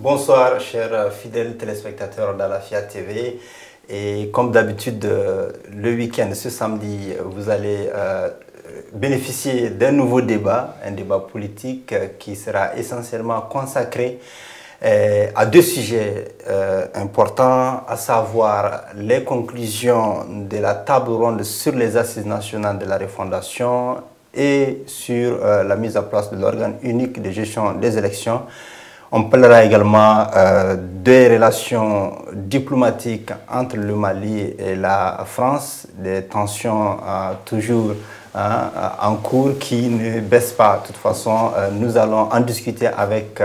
Bonsoir, chers fidèles téléspectateurs d'Alafia TV. Et comme d'habitude, le week-end, ce samedi, vous allez bénéficier d'un nouveau débat, un débat politique qui sera essentiellement consacré à deux sujets importants, à savoir les conclusions de la table ronde sur les assises nationales de la refondation et sur la mise en place de l'organe unique de gestion des élections. On parlera également des relations diplomatiques entre le Mali et la France, des tensions toujours en cours qui ne baissent pas. De toute façon, nous allons en discuter avec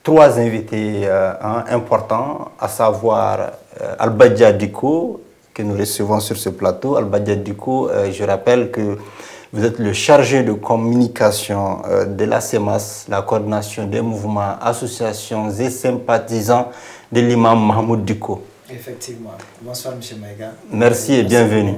trois invités importants, à savoir Albadja Diko, que nous recevons sur ce plateau. Albadja Diko, je rappelle que vous êtes le chargé de communication de la CEMAS, la coordination des mouvements, associations et sympathisants de l'imam Mahmoud Diko. Effectivement. Bonsoir, M. Maïga. Merci et bienvenue.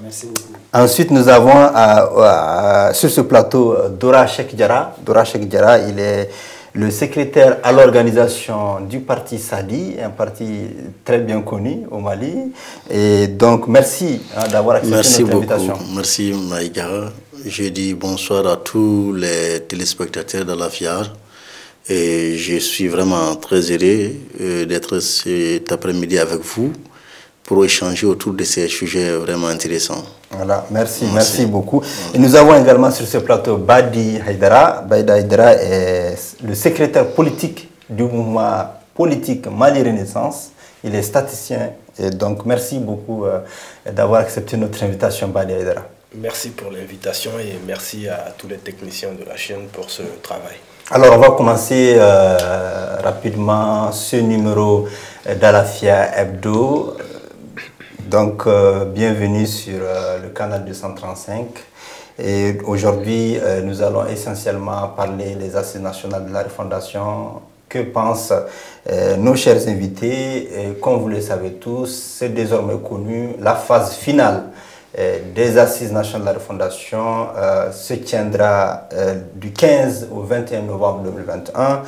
Merci beaucoup. Ensuite, nous avons sur ce plateau Dora Cheikh Diarra. Dora Cheikh Diarra, il est le secrétaire à l'organisation du parti Sadi, un parti très bien connu au Mali. Et donc, merci d'avoir accepté notre invitation. Merci Maïga. Je dis bonsoir à tous les téléspectateurs de l'Alafia. Et je suis vraiment très heureux d'être cet après-midi avec vous pour échanger autour de ces sujets vraiment intéressants. Voilà, merci beaucoup. Et nous avons également sur ce plateau Badi Haïdara. Badi Haïdara est le secrétaire politique du mouvement politique Mali Renaissance. Il est statisticien. Et donc, merci beaucoup d'avoir accepté notre invitation, Badi Haïdara. Merci pour l'invitation et merci à tous les techniciens de la chaîne pour ce travail. Alors, on va commencer rapidement ce numéro d'Alafia Hebdo. Donc, bienvenue sur le canal 235. Et aujourd'hui, nous allons essentiellement parler des assises nationales de la refondation. Que pensent nos chers invités? Et comme vous le savez tous, c'est désormais connu, la phase finale des assises nationales de la refondation se tiendra du 15 au 21 novembre 2021.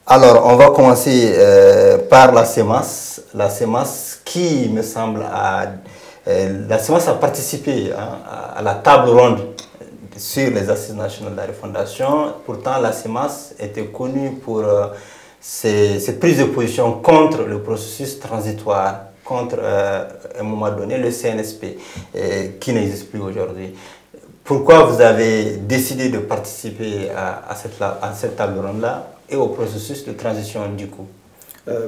Alors, on va commencer par la CEMAS. La CEMAS qui, me semble, la CEMAS a participé à la table ronde sur les assises nationales de la refondation. Pourtant, la CEMAS était connue pour ses prises de position contre le processus transitoire, contre, à un moment donné, le CNSP, qui n'existe plus aujourd'hui. Pourquoi vous avez décidé de participer à cette table ronde-là et au processus de transition du coup?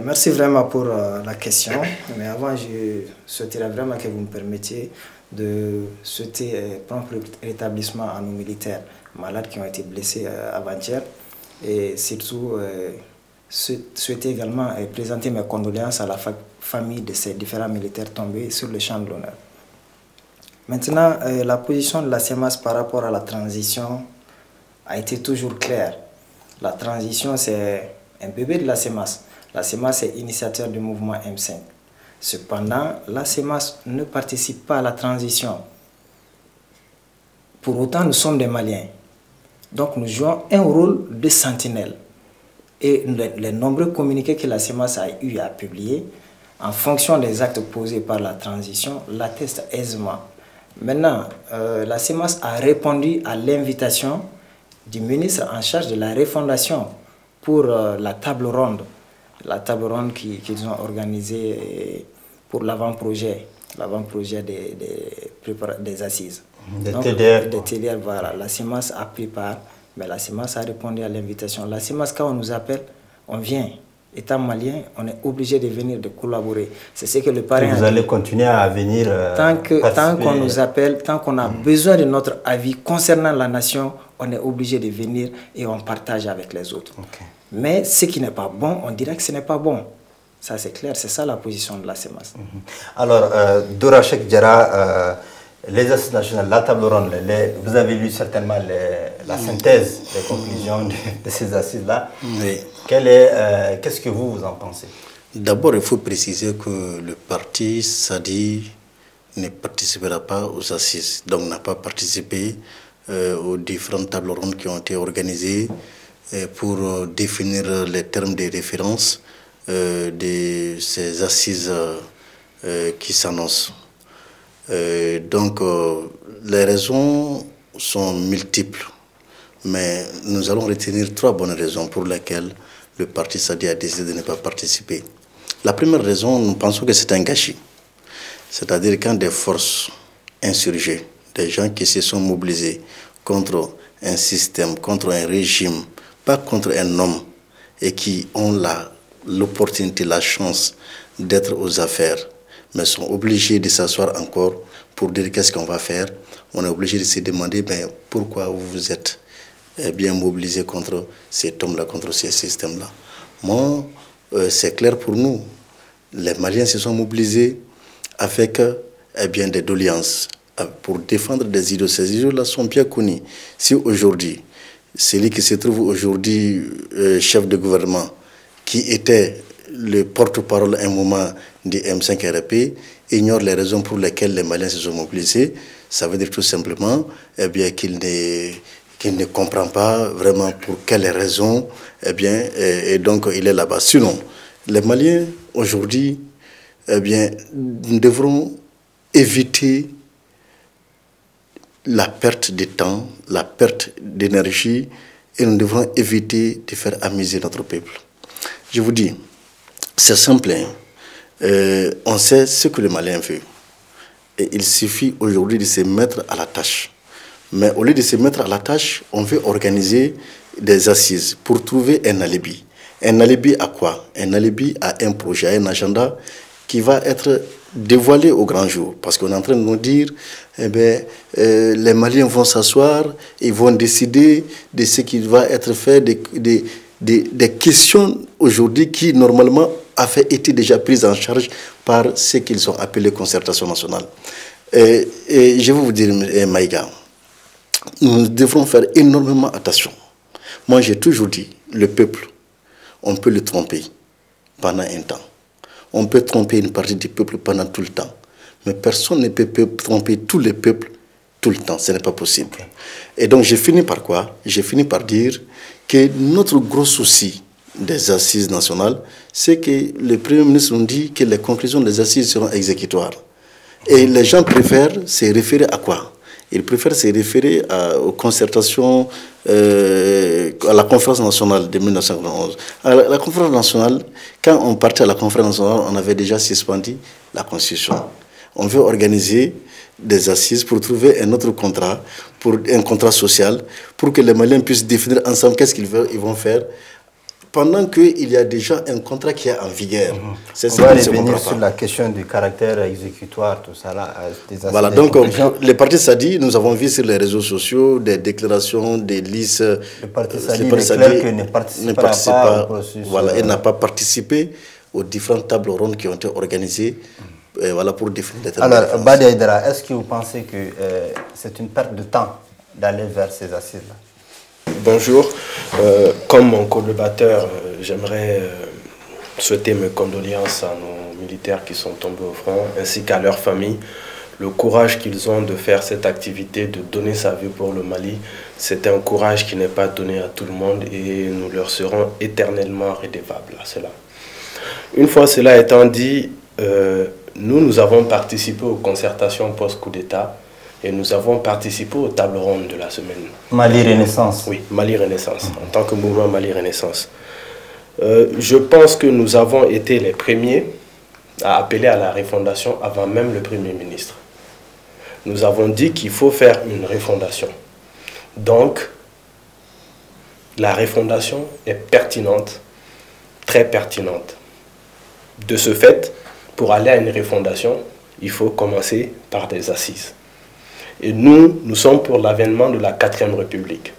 Merci vraiment pour la question. Mais avant, je souhaiterais vraiment que vous me permettiez de souhaiter prompt rétablissement à nos militaires malades qui ont été blessés avant-hier. Et surtout, souhaiter également présenter mes condoléances à la famille de ces différents militaires tombés sur le champ de l'honneur. Maintenant, la position de la CEMAS par rapport à la transition a été toujours claire. La transition, c'est un bébé de la CEMAS. La CEMAS est initiateur du mouvement M5. Cependant, la CEMAS ne participe pas à la transition. Pour autant, nous sommes des Maliens. Donc, nous jouons un rôle de sentinelle. Et les nombreux communiqués que la CEMAS a eu à publier, en fonction des actes posés par la transition, l'attestent aisément. Maintenant, la CEMAS a répondu à l'invitation du ministre en charge de la refondation pour la table ronde qu'ils ont organisée pour l'avant-projet des assises. Des TDR. Des TDR, voilà. La CEMAS a pris part, mais la CEMAS a répondu à l'invitation. La CEMAS, quand on nous appelle, on vient. Étant malien, on est obligé de venir, de collaborer. C'est ce que le parrain. Vous allez continuer à venir. Tant qu'on nous appelle, tant qu'on a besoin de notre avis concernant la nation, on est obligé de venir et on partage avec les autres. Okay. Mais ce qui n'est pas bon, on dirait que ce n'est pas bon. Ça, c'est clair, c'est ça la position de la CEMAS. Alors, Dora Cheikh Diarra, les assises nationales, la table ronde, vous avez lu certainement la synthèse des conclusions de ces assises-là. Oui. Qu'est-ce que vous en pensez? D'abord, il faut préciser que le parti Sadi ne participera pas aux assises, donc n'a pas participé aux différentes tables rondes qui ont été organisées pour définir les termes de référence de ces assises qui s'annoncent. Donc, les raisons sont multiples, mais nous allons retenir 3 bonnes raisons pour lesquelles le parti SADI a décidé de ne pas participer. La première raison, nous pensons que c'est un gâchis. C'est-à-dire quand des forces insurgées, des gens qui se sont mobilisés contre un système, contre un régime, pas contre un homme, et qui ont l'opportunité, la chance d'être aux affaires, mais sont obligés de s'asseoir encore pour dire qu'est-ce qu'on va faire. On est obligé de se demander pourquoi vous vous êtes bien mobilisé contre cet homme-là, contre ce système-là. Moi, c'est clair pour nous. Les Maliens se sont mobilisés avec des doléances pour défendre des idéaux. Ces idéaux-là sont bien connus. Si aujourd'hui, celui qui se trouve aujourd'hui chef de gouvernement, qui était le porte-parole à un moment du M5RP, ignore les raisons pour lesquelles les Maliens se sont mobilisés, ça veut dire tout simplement qu'il ne comprend pas vraiment pour quelles raisons, et donc il est là-bas. Sinon, les Maliens, aujourd'hui, nous devrons éviter la perte de temps, la perte d'énergie, et nous devrons éviter de faire amuser notre peuple. Je vous dis, c'est simple, on sait ce que le Malien veut. Et il suffit aujourd'hui de se mettre à la tâche. Mais au lieu de se mettre à la tâche, on veut organiser des assises pour trouver un alibi. Un alibi à quoi? Un alibi à un projet, à un agenda qui va être dévoilé au grand jour. Parce qu'on est en train de nous dire, les Maliens vont s'asseoir, ils vont décider de ce qui va être fait, des questions aujourd'hui qui normalement avaient été déjà prises en charge par ce qu'ils ont appelé concertation nationale. Et je vais vous dire, Maïga, nous devrons faire énormément attention. Moi, j'ai toujours dit, le peuple, on peut le tromper pendant un temps. On peut tromper une partie du peuple pendant tout le temps. Mais personne ne peut tromper tous les peuples tout le temps. Ce n'est pas possible. Okay. Et donc, j'ai fini par quoi? J'ai fini par dire que notre gros souci des assises nationales, c'est que le Premier ministre nous dit que les conclusions des assises seront exécutoires. Et les gens préfèrent se référer à quoi? Ils préfèrent se référer aux concertations, à la conférence nationale de 1991. À la conférence nationale, quand on partait à la conférence nationale, on avait déjà suspendu la Constitution. On veut organiser des assises pour trouver un autre contrat, un contrat social, pour que les Maliens puissent définir ensemble qu'est-ce qu'ils vont faire, pendant qu'il y a déjà un contrat qui est en vigueur. On va revenir sur la question du caractère exécutoire, tout ça là. Voilà, donc le parti SADI, nous avons vu sur les réseaux sociaux des déclarations, des listes. Le parti SADI ne participe pas au processus. Voilà, il n'a pas participé aux différentes tables rondes qui ont été organisées voilà, pour définir les termes. Alors, Badi Aïdara, est-ce que vous pensez que c'est une perte de temps d'aller vers ces assises-là? Bonjour, comme mon co-débatteur, j'aimerais souhaiter mes condoléances à nos militaires qui sont tombés au front, ainsi qu'à leurs familles. Le courage qu'ils ont de faire cette activité, de donner sa vie pour le Mali, c'est un courage qui n'est pas donné à tout le monde et nous leur serons éternellement redevables à cela. Une fois cela étant dit, nous avons participé aux concertations post-coup d'État. Et nous avons participé aux tables rondes de la semaine. Mali Renaissance. Oui, Mali Renaissance, en tant que mouvement Mali Renaissance. Je pense que nous avons été les premiers à appeler à la refondation avant même le Premier ministre. Nous avons dit qu'il faut faire une refondation. Donc, la refondation est pertinente, très pertinente. De ce fait, pour aller à une refondation, il faut commencer par des assises. Et nous sommes pour l'avènement de la 4e République.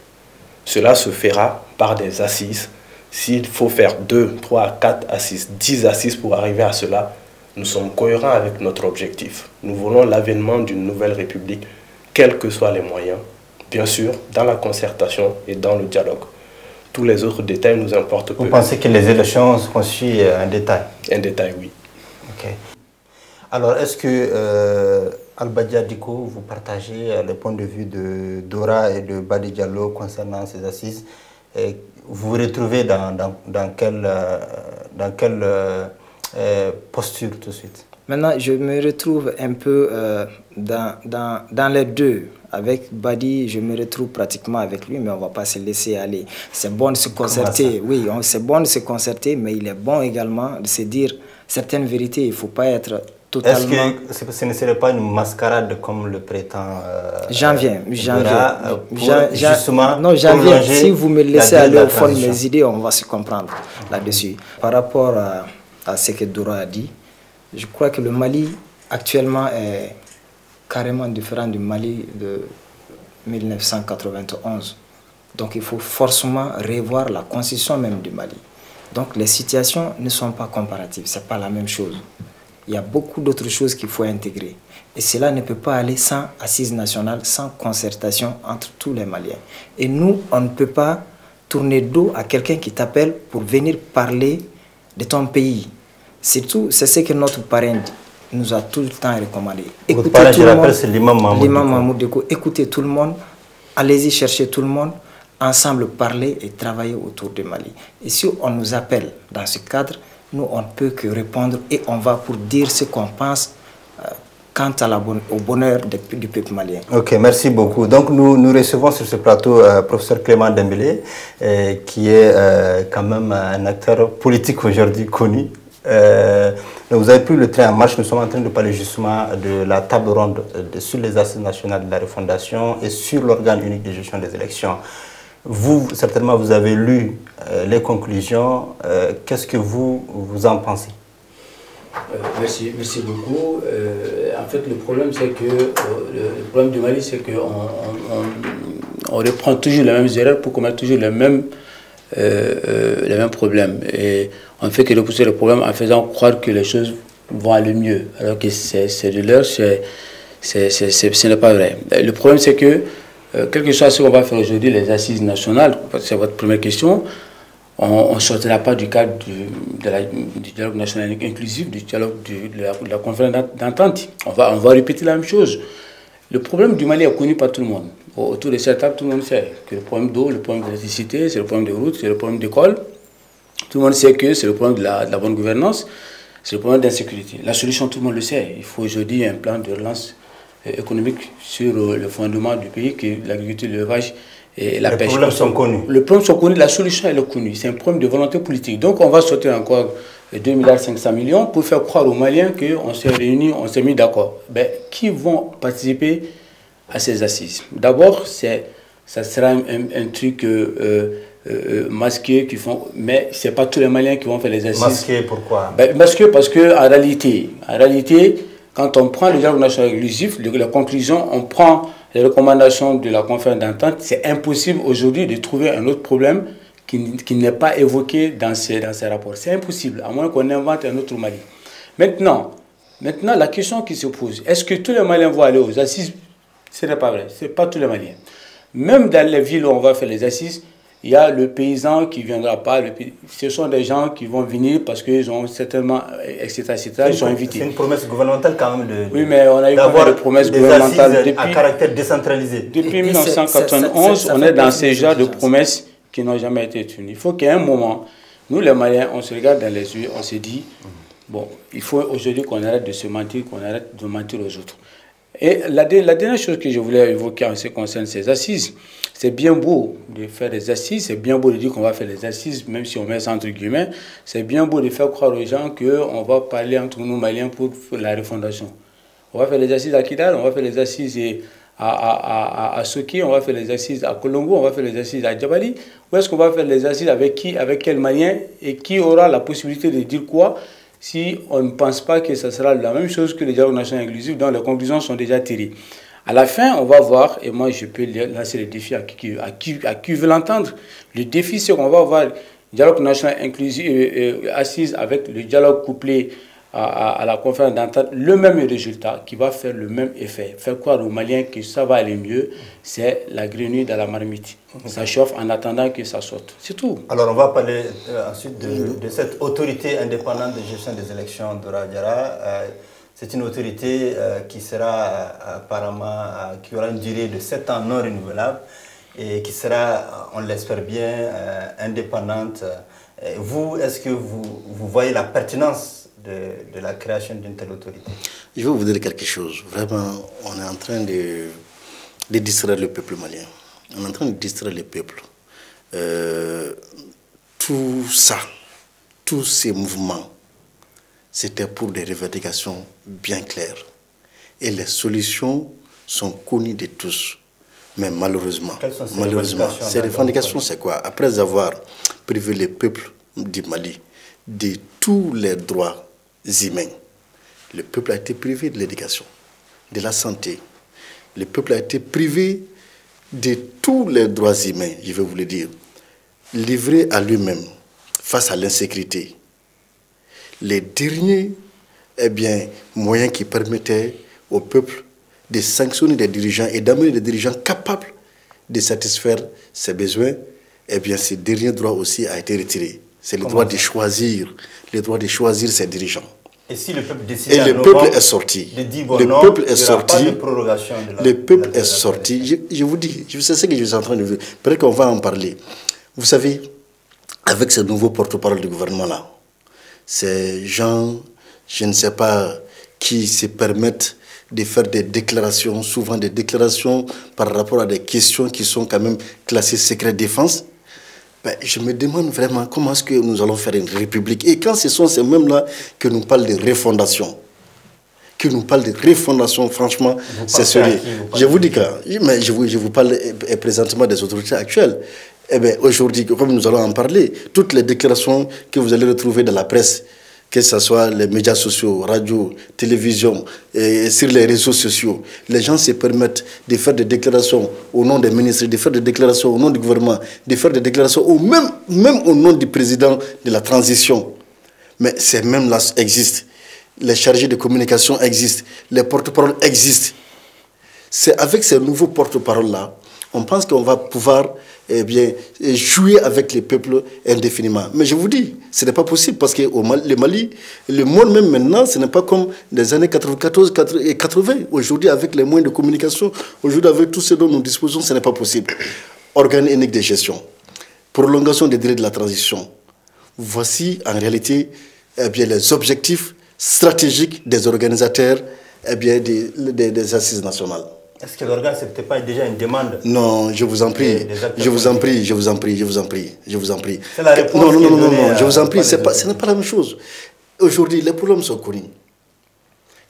Cela se fera par des assises. S'il faut faire 2, 3, 4 assises, 10 assises pour arriver à cela, nous sommes cohérents avec notre objectif. Nous voulons l'avènement d'une nouvelle République, quels que soient les moyens, bien sûr, dans la concertation et dans le dialogue. Tous les autres détails nous importent peu. Vous pensez que les élections constituent un détail? Un détail, oui. Ok. Alors, est-ce que Al-Badia Diko, vous partagez le point de vue de Dora et de Badi Diallo concernant ces assises? vous vous retrouvez dans quelle posture tout de suite? Maintenant, je me retrouve un peu dans les deux. Avec Badi, je me retrouve pratiquement avec lui, mais on ne va pas se laisser aller. C'est bon de se concerter, oui, c'est bon de se concerter, mais il est bon également de se dire certaines vérités. Il ne faut pas être totalement... Est-ce que ce ne serait pas une mascarade comme le prétend J'en viens. Justement, non, j'en viens. Si vous me laissez aller au fond de mes idées, on va se comprendre là-dessus. Par rapport à ce que Dora a dit, je crois que le Mali actuellement est carrément différent du Mali de 1991. Donc il faut forcément revoir la constitution même du Mali. Donc les situations ne sont pas comparatives, ce n'est pas la même chose. Il y a beaucoup d'autres choses qu'il faut intégrer. Et cela ne peut pas aller sans assise nationale, sans concertation entre tous les Maliens. Et nous, on ne peut pas tourner dos à quelqu'un qui t'appelle pour venir parler de ton pays. Surtout, c'est ce que notre parrain nous a tout le temps recommandé. Votre parrain, je rappelle, c'est l'imam Mahmoud Dicko. Écoutez tout le monde, allez-y chercher tout le monde, ensemble parler et travailler autour du Mali. Et si on nous appelle dans ce cadre, nous, on ne peut que répondre et on va pour dire ce qu'on pense quant au bonheur du peuple malien. Ok, merci beaucoup. Donc nous recevons sur ce plateau professeur Clément Dembélé, qui est quand même un acteur politique aujourd'hui connu. Vous avez pris le train en marche. Nous sommes en train de parler justement de la table ronde sur les assises nationales de la refondation et sur l'organe unique de gestion des élections. Vous, certainement, vous avez lu les conclusions. Qu'est-ce que vous en pensez? Merci beaucoup. En fait, le problème, c'est que le problème du Mali, c'est qu'on reprend toujours les mêmes erreurs pour commettre toujours les mêmes problèmes. Et on ne fait que repousser le problème en faisant croire que les choses vont aller mieux, alors que c'est de l'heure, ce n'est pas vrai. Le problème, c'est que, quel que soit ce qu'on va faire aujourd'hui, les assises nationales, c'est votre première question, on ne sortira pas du cadre du dialogue national inclusif, du dialogue de la conférence d'entente. On va répéter la même chose. Le problème du Mali est connu par tout le monde. Autour de cette table, tout le monde sait que le problème d'eau, le problème d'électricité, c'est le problème de route, c'est le problème d'école. Tout le monde sait que c'est le problème de la bonne gouvernance, c'est le problème d'insécurité. La solution, tout le monde le sait. Il faut aujourd'hui un plan de relance économique sur le fondement du pays, que l'agriculture, l'élevage et la pêche. Les problèmes sont connus. Les problèmes sont connus, la solution elle est connue. C'est un problème de volonté politique. Donc on va sortir encore 2,5 milliards pour faire croire aux Maliens qu'on s'est réunis, on s'est mis d'accord. Qui vont participer à ces assises? D'abord, ça sera un truc masqué qui font, mais ce n'est pas tous les Maliens qui vont faire les assises. Masqué, pourquoi? Masqué parce qu'en réalité, quand on prend le dialogue national inclusif, la conclusion, on prend les recommandations de la conférence d'entente, c'est impossible aujourd'hui de trouver un autre problème qui n'est pas évoqué dans ces rapports. C'est impossible, à moins qu'on invente un autre Mali. Maintenant, la question qui se pose, est-ce que tous les Maliens vont aller aux assises? Ce n'est pas vrai, ce n'est pas tous les Maliens. Même dans les villes où on va faire les assises, il y a le paysan qui ne viendra pas. Ce sont des gens qui vont venir parce qu'ils ont certainement, etc. Ils sont invités. C'est une promesse gouvernementale quand même oui, mais on a eu des promesses gouvernementales depuis, à caractère décentralisé. Depuis 1991, on est dans ces genres de promesses qui n'ont jamais été tenues. Il faut qu'à un moment, nous les Maliens, on se regarde dans les yeux, on se dit, bon, il faut aujourd'hui qu'on arrête de se mentir, qu'on arrête de mentir aux autres. Et la dernière chose que je voulais évoquer en ce qui concerne ces assises, c'est bien beau de faire des assises, c'est bien beau de dire qu'on va faire des assises, même si on met ça entre guillemets, c'est bien beau de faire croire aux gens qu'on va parler entre nous Maliens pour la refondation. On va faire les assises à Kidal, on va faire les assises à Soki, on va faire les assises à Kolongo, on va faire les assises à Djabali. Où est-ce qu'on va faire les assises avec qui, avec quel Malien, et qui aura la possibilité de dire quoi si on ne pense pas que ce sera la même chose que le dialogue national inclusif, dont les conclusions sont déjà tirées. À la fin, on va voir, et moi je peux lancer le défi à qui veut l'entendre. Le défi, c'est qu'on va avoir le dialogue national inclusif assise avec le dialogue couplé à la conférence d'entente, le même résultat qui va faire le même effet. Faire croire aux Maliens que ça va aller mieux, c'est la grenouille dans la marmite. Ça chauffe en attendant que ça sorte. C'est tout. Alors on va parler ensuite de cette autorité indépendante de gestion des élections Dora Diarra. C'est une autorité qui sera apparemment, qui aura une durée de 7 ans non renouvelable. et qui sera, on l'espère bien, indépendante. Vous, est-ce que vous voyez la pertinence de la création d'une telle autorité? Je vais vous dire quelque chose. Vraiment, on est en train de distraire le peuple malien. On est en train de distraire le peuple. Tout ça, tous ces mouvements, c'était pour des revendications bien claires. Et les solutions sont connues de tous. Mais malheureusement, ces revendications, c'est quoi? Après avoir privé le peuple du Mali de tous les droits humains, le peuple a été privé de l'éducation, de la santé. Le peuple a été privé de tous les droits humains, je vais vous le dire. Livré à lui-même face à l'insécurité. Les derniers moyens qui permettaient au peuple de sanctionner des dirigeants et d'amener des dirigeants capables de satisfaire ses besoins, ce dernier droit aussi a été retiré. C'est le droit de choisir, ses dirigeants. Et si le peuple décide et le peuple est sorti. Le peuple est sorti. Le peuple est sorti. Je vous dis, je sais ce que je suis en train de dire. Peut-être qu'on va en parler. Vous savez, avec ce nouveau porte-parole du gouvernement-là, ces gens, je ne sais pas, qui se permettent de faire des déclarations, souvent des déclarations par rapport à des questions qui sont quand même classées secret défense. Je me demande vraiment comment est-ce que nous allons faire une république. Et quand ce sont ces mêmes-là que nous parlent de refondation, franchement, c'est sérieux. Je vous dis que, mais je vous parle présentement des autorités actuelles. Aujourd'hui, comme nous allons en parler, toutes les déclarations que vous allez retrouver dans la presse, que ce soit les médias sociaux, radio, télévision, et sur les réseaux sociaux, les gens se permettent de faire des déclarations au nom des ministres, de faire des déclarations au nom du gouvernement, de faire des déclarations même au nom du président de la transition. Mais ces mêmes-là existent. Les chargés de communication existent. Les porte-paroles existent. C'est avec ces nouveaux porte-paroles-là, on pense qu'on va pouvoir jouer avec les peuples indéfiniment. Mais je vous dis, ce n'est pas possible parce que le Mali, le monde même maintenant, ce n'est pas comme les années 94 et 80. Aujourd'hui, avec les moyens de communication, aujourd'hui, avec tout ce dont nous disposons, ce n'est pas possible. Organe unique de gestion, prolongation des délais de la transition. Voici en réalité les objectifs stratégiques des organisateurs des assises nationales. Est-ce que l'organe, ce n'était pas déjà une demande? Non, je vous en prie. Je vous en prie. C'est la réponse. Non, je vous en prie. Ce n'est pas la même chose. Aujourd'hui, les problèmes sont connus.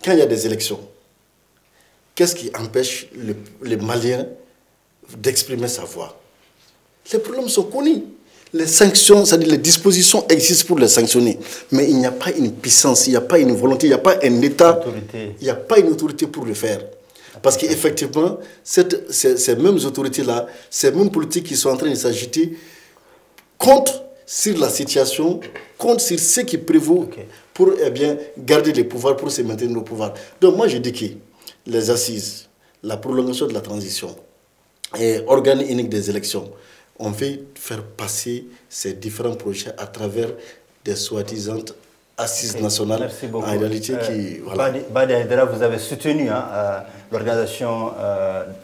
Quand il y a des élections, qu'est-ce qui empêche les Maliens d'exprimer sa voix? Les problèmes sont connus. Les sanctions, c'est-à-dire les dispositions existent pour les sanctionner. Mais il n'y a pas une puissance, il n'y a pas une volonté, il n'y a pas un État, il n'y a pas une autorité pour le faire. Parce qu'effectivement, ces mêmes autorités-là, ces mêmes politiques qui sont en train de s'agiter, comptent sur la situation, comptent sur ce qui prévaut pour garder les pouvoirs, pour se maintenir au pouvoir. Donc moi je dis que les assises, la prolongation de la transition et organe unique des élections, on veut faire passer ces différents projets à travers des soi-disant assises nationales. Merci beaucoup. En réalité, Badi Haïdara, vous avez soutenu l'organisation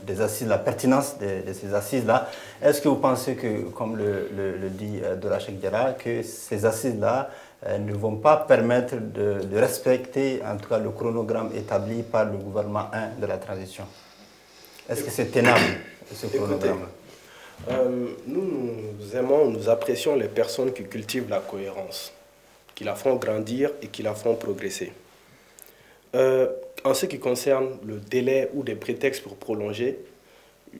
des assises, la pertinence de ces assises-là. Est-ce que vous pensez que, comme le dit Dora Cheikh Diarra, que ces assises-là ne vont pas permettre de respecter, en tout cas, le chronogramme établi par le gouvernement 1 de la transition? Est-ce que c'est tenable, ce chronogramme? Nous apprécions les personnes qui cultivent la cohérence, qui la font grandir et qui la font progresser. En ce qui concerne le délai ou des prétextes pour prolonger,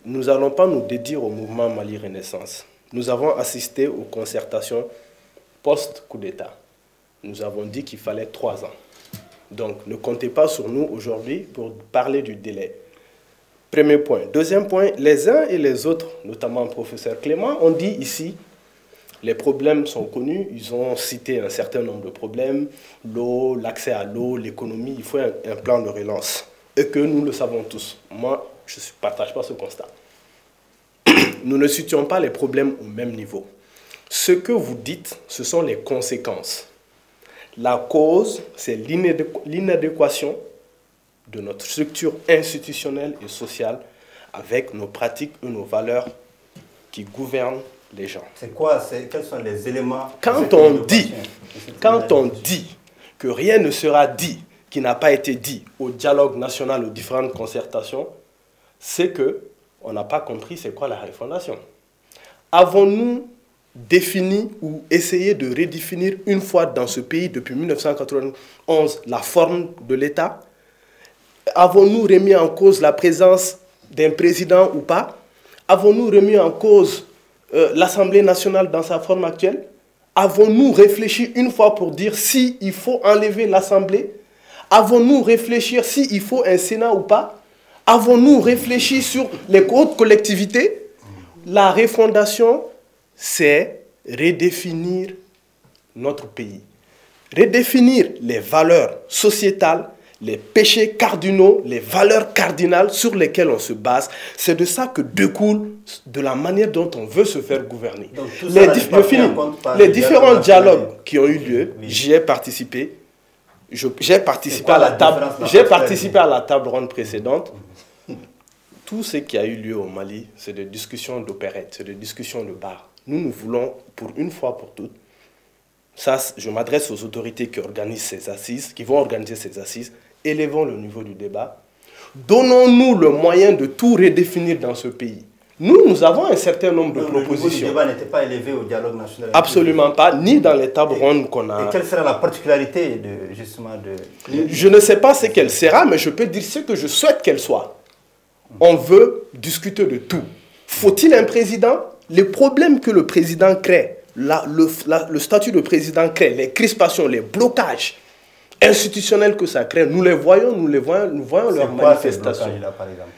nous n'allons pas nous dédier au mouvement Mali Renaissance. Nous avons assisté aux concertations post-coup d'État. Nous avons dit qu'il fallait 3 ans. Donc ne comptez pas sur nous aujourd'hui pour parler du délai. Premier point. Deuxième point, les uns et les autres, notamment le professeur Clément, ont dit ici, les problèmes sont connus, ils ont cité un certain nombre de problèmes, l'eau, l'accès à l'eau, l'économie, il faut un plan de relance. Et que nous le savons tous. Moi, je ne partage pas ce constat. Nous ne situons pas les problèmes au même niveau. Ce que vous dites, ce sont les conséquences. La cause, c'est l'inadéquation de notre structure institutionnelle et sociale avec nos pratiques et nos valeurs qui gouverne les gens. C'est quoi? Quels sont les éléments? Quand on dit que rien ne sera dit qui n'a pas été dit au dialogue national, aux différentes concertations, c'est qu'on n'a pas compris c'est quoi la refondation. Avons-nous défini ou essayé de redéfinir une fois dans ce pays depuis 1991 la forme de l'État? Avons-nous remis en cause la présence d'un président ou pas? Avons-nous remis en cause l'Assemblée nationale dans sa forme actuelle? Avons-nous réfléchi une fois pour dire si il faut enlever l'Assemblée? Avons-nous réfléchi si il faut un Sénat ou pas? Avons-nous réfléchi sur les hautes collectivités? La refondation, c'est redéfinir notre pays. Redéfinir les valeurs sociétales, les péchés cardinaux, les valeurs cardinales sur lesquelles on se base. C'est de ça que découle de la manière dont on veut se faire gouverner. Les différents dialogues qui ont eu lieu, oui. J'y ai participé. J'ai participé à la table ronde précédente. Tout ce qui a eu lieu au Mali, c'est des discussions d'opérette, c'est des discussions de bar. Nous voulons, pour une fois pour toutes, ça, je m'adresse aux autorités qui organisent ces assises, qui vont organiser ces assises, élevons le niveau du débat. Donnons-nous le moyen de tout redéfinir dans ce pays. Nous avons un certain nombre de propositions. Le niveau du débat n'était pas élevé au dialogue national? Absolument pas, ni dans les tables rondes qu'on a. Et quelle sera la particularité Je ne sais pas ce qu'elle sera, mais je peux dire ce que je souhaite qu'elle soit. On veut discuter de tout. Faut-il un président? Les problèmes que le président crée, le statut de président crée, les crispations, les blocages institutionnels que ça crée, nous voyons leurs manifestations. Par exemple?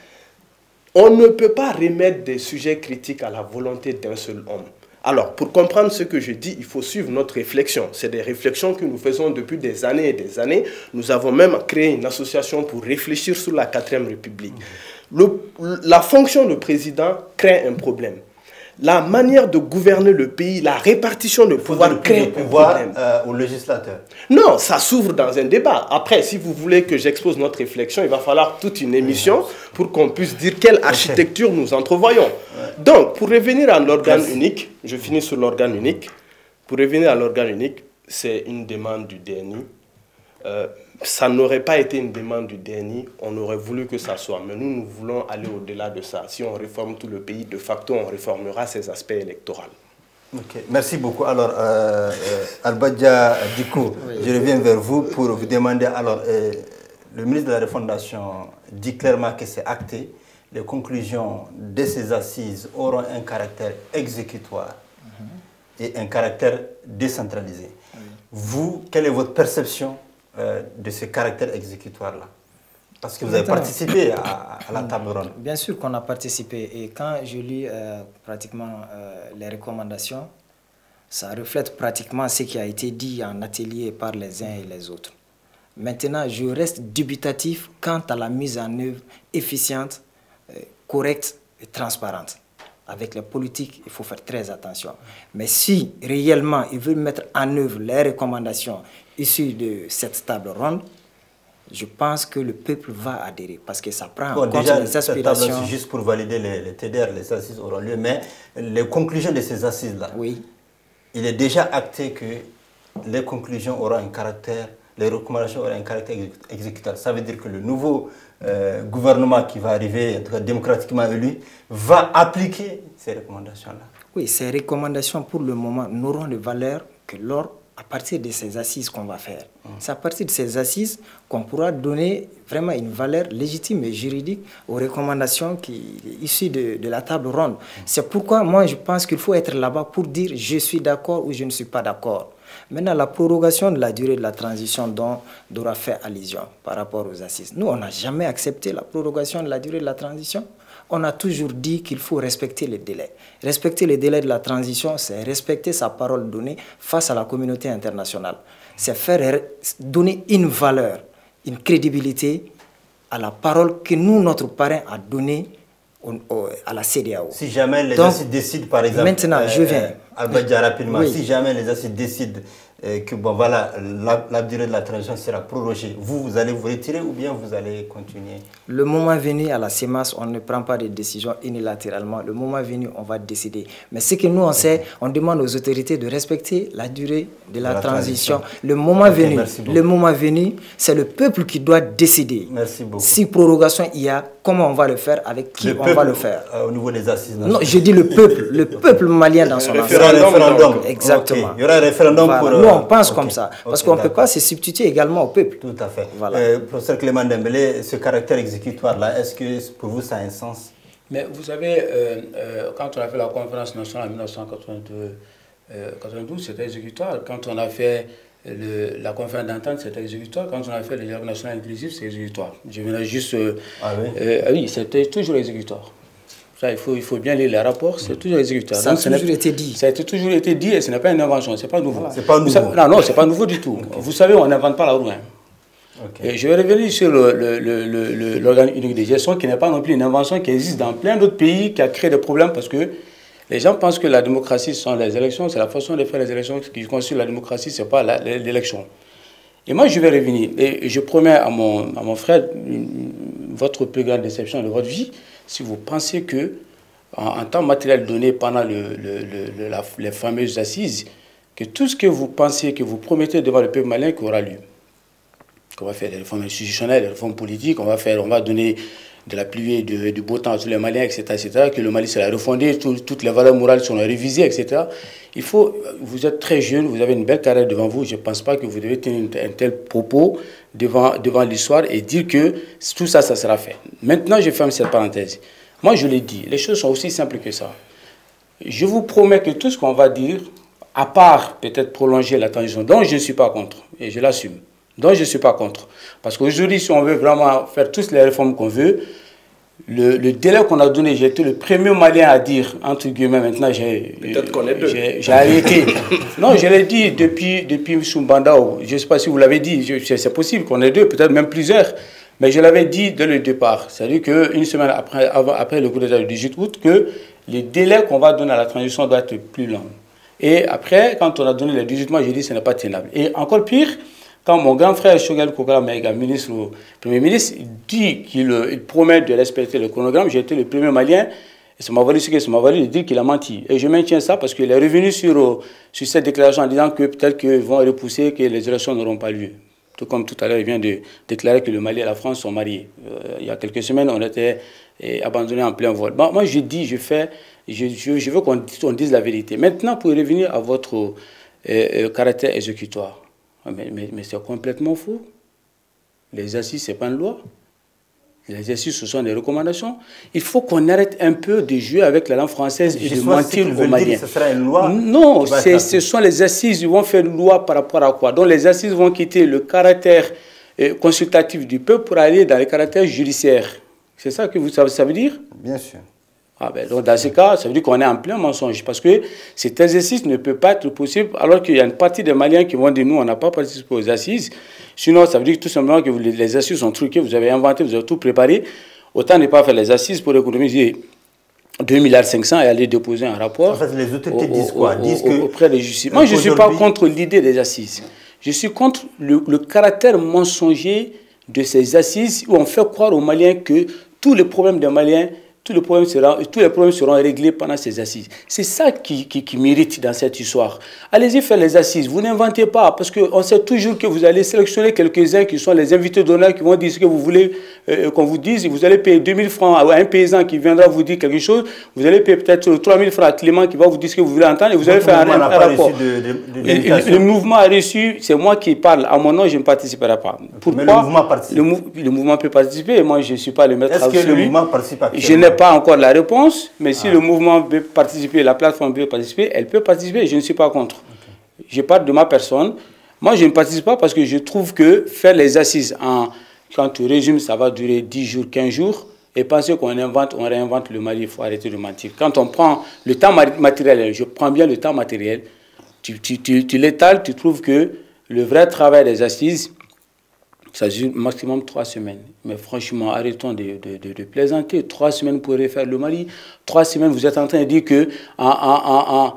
On ne peut pas remettre des sujets critiques à la volonté d'un seul homme. Alors, pour comprendre ce que je dis, il faut suivre notre réflexion. C'est des réflexions que nous faisons depuis des années et des années. Nous avons même créé une association pour réfléchir sur la 4e République. La fonction de président crée un problème. La manière de gouverner le pays, la répartition de pouvoir crée un problème. Au législateur? Non, ça s'ouvre dans un débat. Après, si vous voulez que j'expose notre réflexion, il va falloir toute une émission pour qu'on puisse dire quelle architecture nous entrevoyons. Donc, pour revenir à l'organe unique, je finis sur l'organe unique. Pour revenir à l'organe unique, c'est une demande du DNI. Ça n'aurait pas été une demande du DNI, on aurait voulu que ça soit. Mais nous voulons aller au-delà de ça. Si on réforme tout le pays, de facto, on réformera ses aspects électoraux. Ok, merci beaucoup. Alors, Albadja Diko, oui. Je reviens vers vous pour vous demander. Alors, le ministre de la Refondation dit clairement que c'est acté. Les conclusions de ces assises auront un caractère exécutoire et un caractère décentralisé. Vous, quelle est votre perception de ce caractère exécutoire-là? Parce que vous avez participé à la table ronde. Bien sûr qu'on a participé. Et quand je lis pratiquement les recommandations, ça reflète pratiquement ce qui a été dit en atelier par les uns et les autres. Maintenant, je reste dubitatif quant à la mise en œuvre efficiente, correcte et transparente. Avec les politiques, il faut faire très attention. Mais si réellement ils veulent mettre en œuvre les recommandations issues de cette table ronde, je pense que le peuple va adhérer parce que ça prend en compte les aspirations. C'est juste pour valider les TDR, les assises auront lieu, mais les conclusions de ces assises-là, oui. Il est déjà acté que les conclusions auront un caractère, les recommandations auront un caractère exécutoire. Ça veut dire que le nouveau gouvernement qui va arriver, en tout cas démocratiquement élu, va appliquer ces recommandations-là. Oui, ces recommandations pour le moment n'auront de valeur que à partir de ces assises qu'on va faire. C'est à partir de ces assises qu'on pourra donner vraiment une valeur légitime et juridique aux recommandations issues de la table ronde. C'est pourquoi moi je pense qu'il faut être là-bas pour dire je suis d'accord ou je ne suis pas d'accord. Maintenant, la prorogation de la durée de la transition dont Dora fait allusion par rapport aux assises. Nous, on n'a jamais accepté la prorogation de la durée de la transition. On a toujours dit qu'il faut respecter les délais. Respecter les délais de la transition, c'est respecter sa parole donnée face à la communauté internationale. C'est donner une valeur, une crédibilité à la parole que nous, notre parrain, a donnée à la CEDEAO. Si jamais les assises décident, par exemple, maintenant, je viens. Albadja, rapidement, oui. Si jamais les assises décident que bon voilà, la durée de la transition sera prorogée. Vous allez vous retirer ou bien vous allez continuer? Le moment venu à la CEMAS, on ne prend pas de décision unilatéralement. Le moment venu, on va décider. Mais ce que nous on sait, on demande aux autorités de respecter la durée de la transition. Le moment venu, c'est le peuple qui doit décider. Merci beaucoup. Si prorogation il y a, comment on va le faire, avec qui on va le faire. Au niveau des assises. Non, je dis le peuple malien dans son ensemble. Il y aura un référendum. Exactement. Okay. Il y aura un référendum pour... Nous, on pense comme ça. Parce qu'on ne peut pas se substituer également au peuple. Tout à fait. Voilà. Professeur Clément Dembélé, ce caractère exécutoire-là, est-ce que pour vous ça a un sens? Mais vous savez, quand on a fait la conférence nationale en 1992, c'était exécutoire. Quand on a fait la conférence d'entente, c'était exécutoire. Quand on a fait le dialogue national inclusif, c'est exécutoire. Je venais juste... oui, c'était toujours exécutoire. Ça, il faut bien lire les rapports, c'est toujours exécutoire. Ça a toujours été dit. Ça a toujours été dit et ce n'est pas une invention, ce n'est pas nouveau. Voilà. C'est pas nouveau. Non, ce n'est pas nouveau du tout. Okay. Vous savez, on n'invente pas la roue. Hein. Okay. Et je vais revenir sur l'organe unique de gestion, qui n'est pas non plus une invention qui existe dans plein d'autres pays, qui a créé des problèmes parce que les gens pensent que la démocratie, ce sont les élections, c'est la façon de faire les élections qui constitue la démocratie, ce n'est pas l'élection. Et moi, je vais revenir. Et je promets à mon frère, votre plus grande déception de votre vie, si vous pensez que, en temps matériel donné pendant les fameuses assises, que tout ce que vous pensez, que vous promettez devant le peuple malien, qu'il aura lieu. Qu'on va faire des réformes institutionnelles, des réformes politiques, on va donner de la pluie et du beau temps à tous les Maliens, etc., que le Mali sera refondé, toutes les valeurs morales seront révisées, etc. Vous êtes très jeune, vous avez une belle carrière devant vous, je ne pense pas que vous devez tenir un tel propos devant l'histoire et dire que tout ça, ça sera fait. Maintenant, je ferme cette parenthèse. Moi, je l'ai dit, les choses sont aussi simples que ça. Je vous promets que tout ce qu'on va dire, à part peut-être prolonger la transition, dont je ne suis pas contre, et je l'assume, dont je ne suis pas contre. Parce qu'aujourd'hui, si on veut vraiment faire toutes les réformes qu'on veut, le délai qu'on a donné, j'ai été le premier Malien à dire, entre guillemets, maintenant j'ai arrêté. Non, je l'ai dit depuis Soumbanda, je ne sais pas si vous l'avez dit, c'est possible qu'on ait deux, peut-être même plusieurs, mais je l'avais dit dès le départ. C'est-à-dire qu'une semaine après le coup d'État du 18 août, que les délais qu'on va donner à la transition doivent être plus longs. Et après, quand on a donné les 18 mois, j'ai dit que ce n'est pas tenable. Et encore pire, quand mon grand frère Choguel Kokala Maïga, ministre ou Premier ministre, dit qu'il promet de respecter le chronogramme, j'ai été le premier Malien, et ça m'a valu ce que ça m'a valu de dire qu'il a menti. Et je maintiens ça parce qu'il est revenu sur cette déclaration en disant que peut-être qu'ils vont repousser, que les élections n'auront pas lieu. Tout comme tout à l'heure, il vient de déclarer que le Mali et la France sont mariés. Il y a quelques semaines, on était abandonnés en plein vol. Bon, moi, je dis, je veux qu'on dise la vérité. Maintenant, pour revenir à votre caractère exécutoire, mais c'est complètement faux. Les assises, ce n'est pas une loi. Les assises, ce sont des recommandations. Il faut qu'on arrête un peu de jouer avec la langue française et de mentir aux Maliens. Ce sera une loi. Non, ce sont les assises. Ils vont faire une loi par rapport à quoi? Donc les assises vont quitter le caractère consultatif du peuple pour aller dans le caractère judiciaire. C'est ça que ça veut dire? Bien sûr. Ah ben, donc dans ce cas, ça veut dire qu'on est en plein mensonge. Parce que cet exercice ne peut pas être possible alors qu'il y a une partie des Maliens qui vont dire nous, on n'a pas participé aux assises. Sinon, ça veut dire tout simplement que les assises sont truquées, vous avez inventé, vous avez tout préparé. Autant ne pas faire les assises pour économiser 2,5 milliards et aller déposer un rapport. En fait, les autorités disent quoi? Auprès des justices. Moi, je ne suis pas contre l'idée des assises. Je suis contre le caractère mensonger de ces assises où on fait croire aux Maliens que tous les problèmes des Maliens, tous les problèmes seront réglés pendant ces assises. C'est ça qui mérite dans cette histoire. Allez-y faire les assises. Vous n'inventez pas, parce qu'on sait toujours que vous allez sélectionner quelques-uns qui sont les invités d'honneur qui vont dire ce que vous voulez qu'on vous dise. Vous allez payer 2000 francs à un paysan qui viendra vous dire quelque chose. Vous allez payer peut-être 3000 francs à Clément qui va vous dire ce que vous voulez entendre et vous allez faire un rapport. Le mouvement a reçu, c'est moi qui parle. À mon nom, je ne participerai pas. Pourquoi? Mais le mouvement participe. Le mouvement peut participer. Moi, je ne suis pas le maître absolu. Est-ce que le mouvement participe actuellement? Pas encore la réponse, mais si le mouvement peut participer, la plateforme peut participer, elle peut participer, je ne suis pas contre. Okay. Je parle de ma personne. Moi, je ne participe pas parce que je trouve que faire les assises, quand tu résumes, ça va durer 10 jours, 15 jours, et penser qu'on invente, on réinvente le Mali, il faut arrêter de mentir. Quand on prend le temps matériel, je prends bien le temps matériel, tu l'étales, tu trouves que le vrai travail des assises, Ça dure maximum 3 semaines. Mais franchement, arrêtons de plaisanter. 3 semaines pour refaire le Mali. 3 semaines, vous êtes en train de dire que en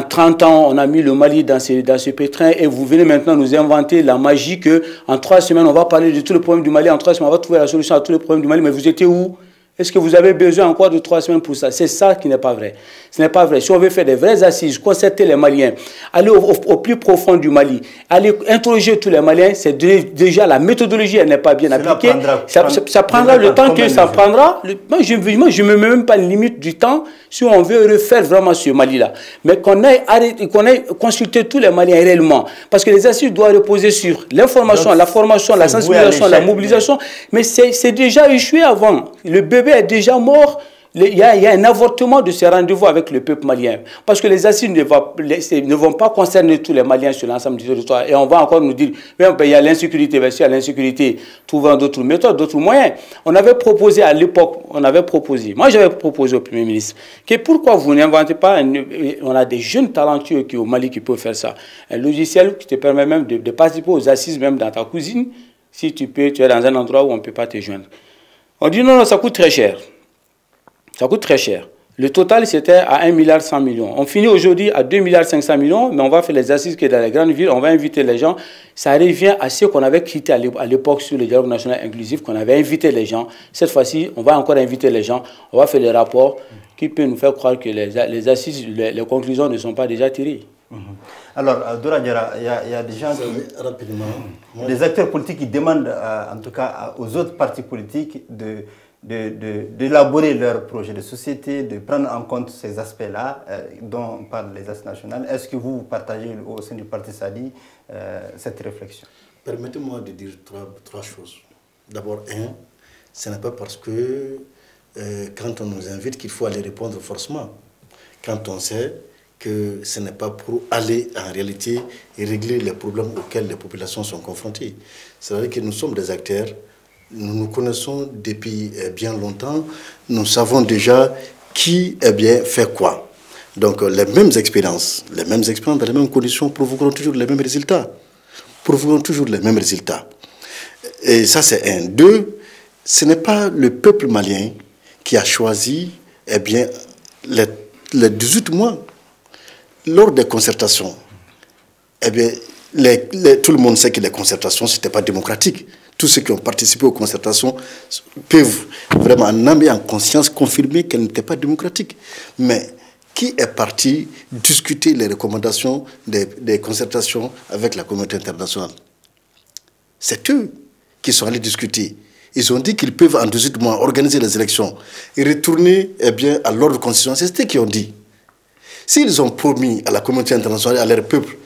30 ans, on a mis le Mali dans ce pétrin et vous venez maintenant nous inventer la magie qu'en 3 semaines, on va parler de tous les problèmes du Mali. En 3 semaines, on va trouver la solution à tous les problèmes du Mali. Mais vous étiez où? Est-ce que vous avez besoin encore de 3 semaines pour ça? C'est ça qui n'est pas vrai. Ce n'est pas vrai. Si on veut faire des vraies assises, concerter les Maliens, aller au plus profond du Mali, aller interroger tous les Maliens, c'est déjà la méthodologie, elle n'est pas bien appliquée. Ça prendra le temps que ça prendra. Moi, je ne me mets même pas une limite du temps si on veut refaire vraiment ce Mali-là. Mais qu'on ait consulté tous les Maliens réellement. Parce que les assises doivent reposer sur l'information, la formation, la sensibilisation, la mobilisation. Mais c'est déjà échoué avant. Le bébé est déjà mort. Il y a un avortement de ces rendez-vous avec le peuple malien. Parce que les assises ne vont pas concerner tous les Maliens sur l'ensemble du territoire. Et on va encore nous dire, il y a l'insécurité, bien sûr, il y a l'insécurité, trouvant d'autres méthodes, d'autres moyens. On avait proposé à l'époque, moi j'avais proposé au Premier ministre, que pourquoi vous n'inventez pas, on a des jeunes talentueux au Mali qui peuvent faire ça. Un logiciel qui te permet même de participer aux assises, même dans ta cuisine, si tu es dans un endroit où on ne peut pas te joindre. On dit non, ça coûte très cher. Ça coûte très cher. Le total, c'était à 1,1 milliard. On finit aujourd'hui à 2,5 milliards, mais on va faire les assises que dans les grandes villes, on va inviter les gens. Ça revient à ce qu'on avait quitté à l'époque sur le dialogue national inclusif, qu'on avait invité les gens. Cette fois-ci, on va encore inviter les gens. On va faire des rapports qui peuvent nous faire croire que les assises, les conclusions ne sont pas déjà tirées. Alors, Dora Diarra, il y a des gens rapidement, des acteurs politiques qui demandent, en tout cas aux autres partis politiques, d'élaborer leur projet de société, de prendre en compte ces aspects-là dont parlent les assises nationales. Est-ce que vous partagez au sein du parti SADI cette réflexion? Permettez-moi de dire trois choses. D'abord, ce n'est pas parce que quand on nous invite qu'il faut aller répondre forcément. Quand on sait que ce n'est pas pour aller en réalité et régler les problèmes auxquels les populations sont confrontées. C'est-à-dire que nous sommes des acteurs. Nous nous connaissons depuis bien longtemps. Nous savons déjà qui fait quoi. Donc les mêmes expériences, dans les mêmes conditions provoqueront toujours les mêmes résultats. Et ça c'est un. Deux, ce n'est pas le peuple malien qui a choisi les 18 mois. Lors des concertations, tout le monde sait que les concertations, ce n'était pas démocratique. Tous ceux qui ont participé aux concertations peuvent vraiment en âme et en conscience confirmer qu'elles n'étaient pas démocratiques. Mais qui est parti discuter les recommandations des concertations avec la communauté internationale? C'est eux qui sont allés discuter. Ils ont dit qu'ils peuvent en 18 mois organiser les élections et retourner à l'ordre constitutionnel. C'est eux qui ont dit. S'ils ont promis à la communauté internationale et à leur peuple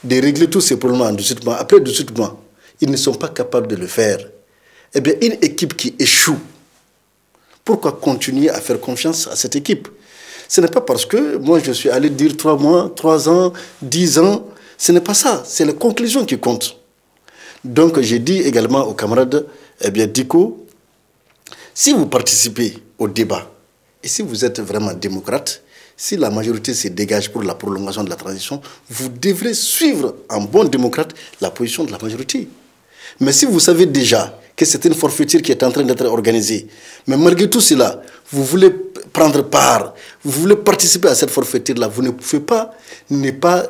de régler tous ces problèmes en 18 mois, après 18 mois, ils ne sont pas capables de le faire. Eh bien, une équipe qui échoue, pourquoi continuer à faire confiance à cette équipe? Ce n'est pas parce que moi je suis allé dire 3 mois, 3 ans, 10 ans, ce n'est pas ça, c'est la conclusion qui compte. Donc j'ai dit également aux camarades, Diko, si vous participez au débat, et si vous êtes vraiment démocrate, si la majorité se dégage pour la prolongation de la transition, vous devrez suivre en bon démocrate la position de la majorité. Mais si vous savez déjà que c'est une forfaiture qui est en train d'être organisée, mais malgré tout cela, vous voulez prendre part, vous voulez participer à cette forfaiture-là, vous ne pouvez pas ne pas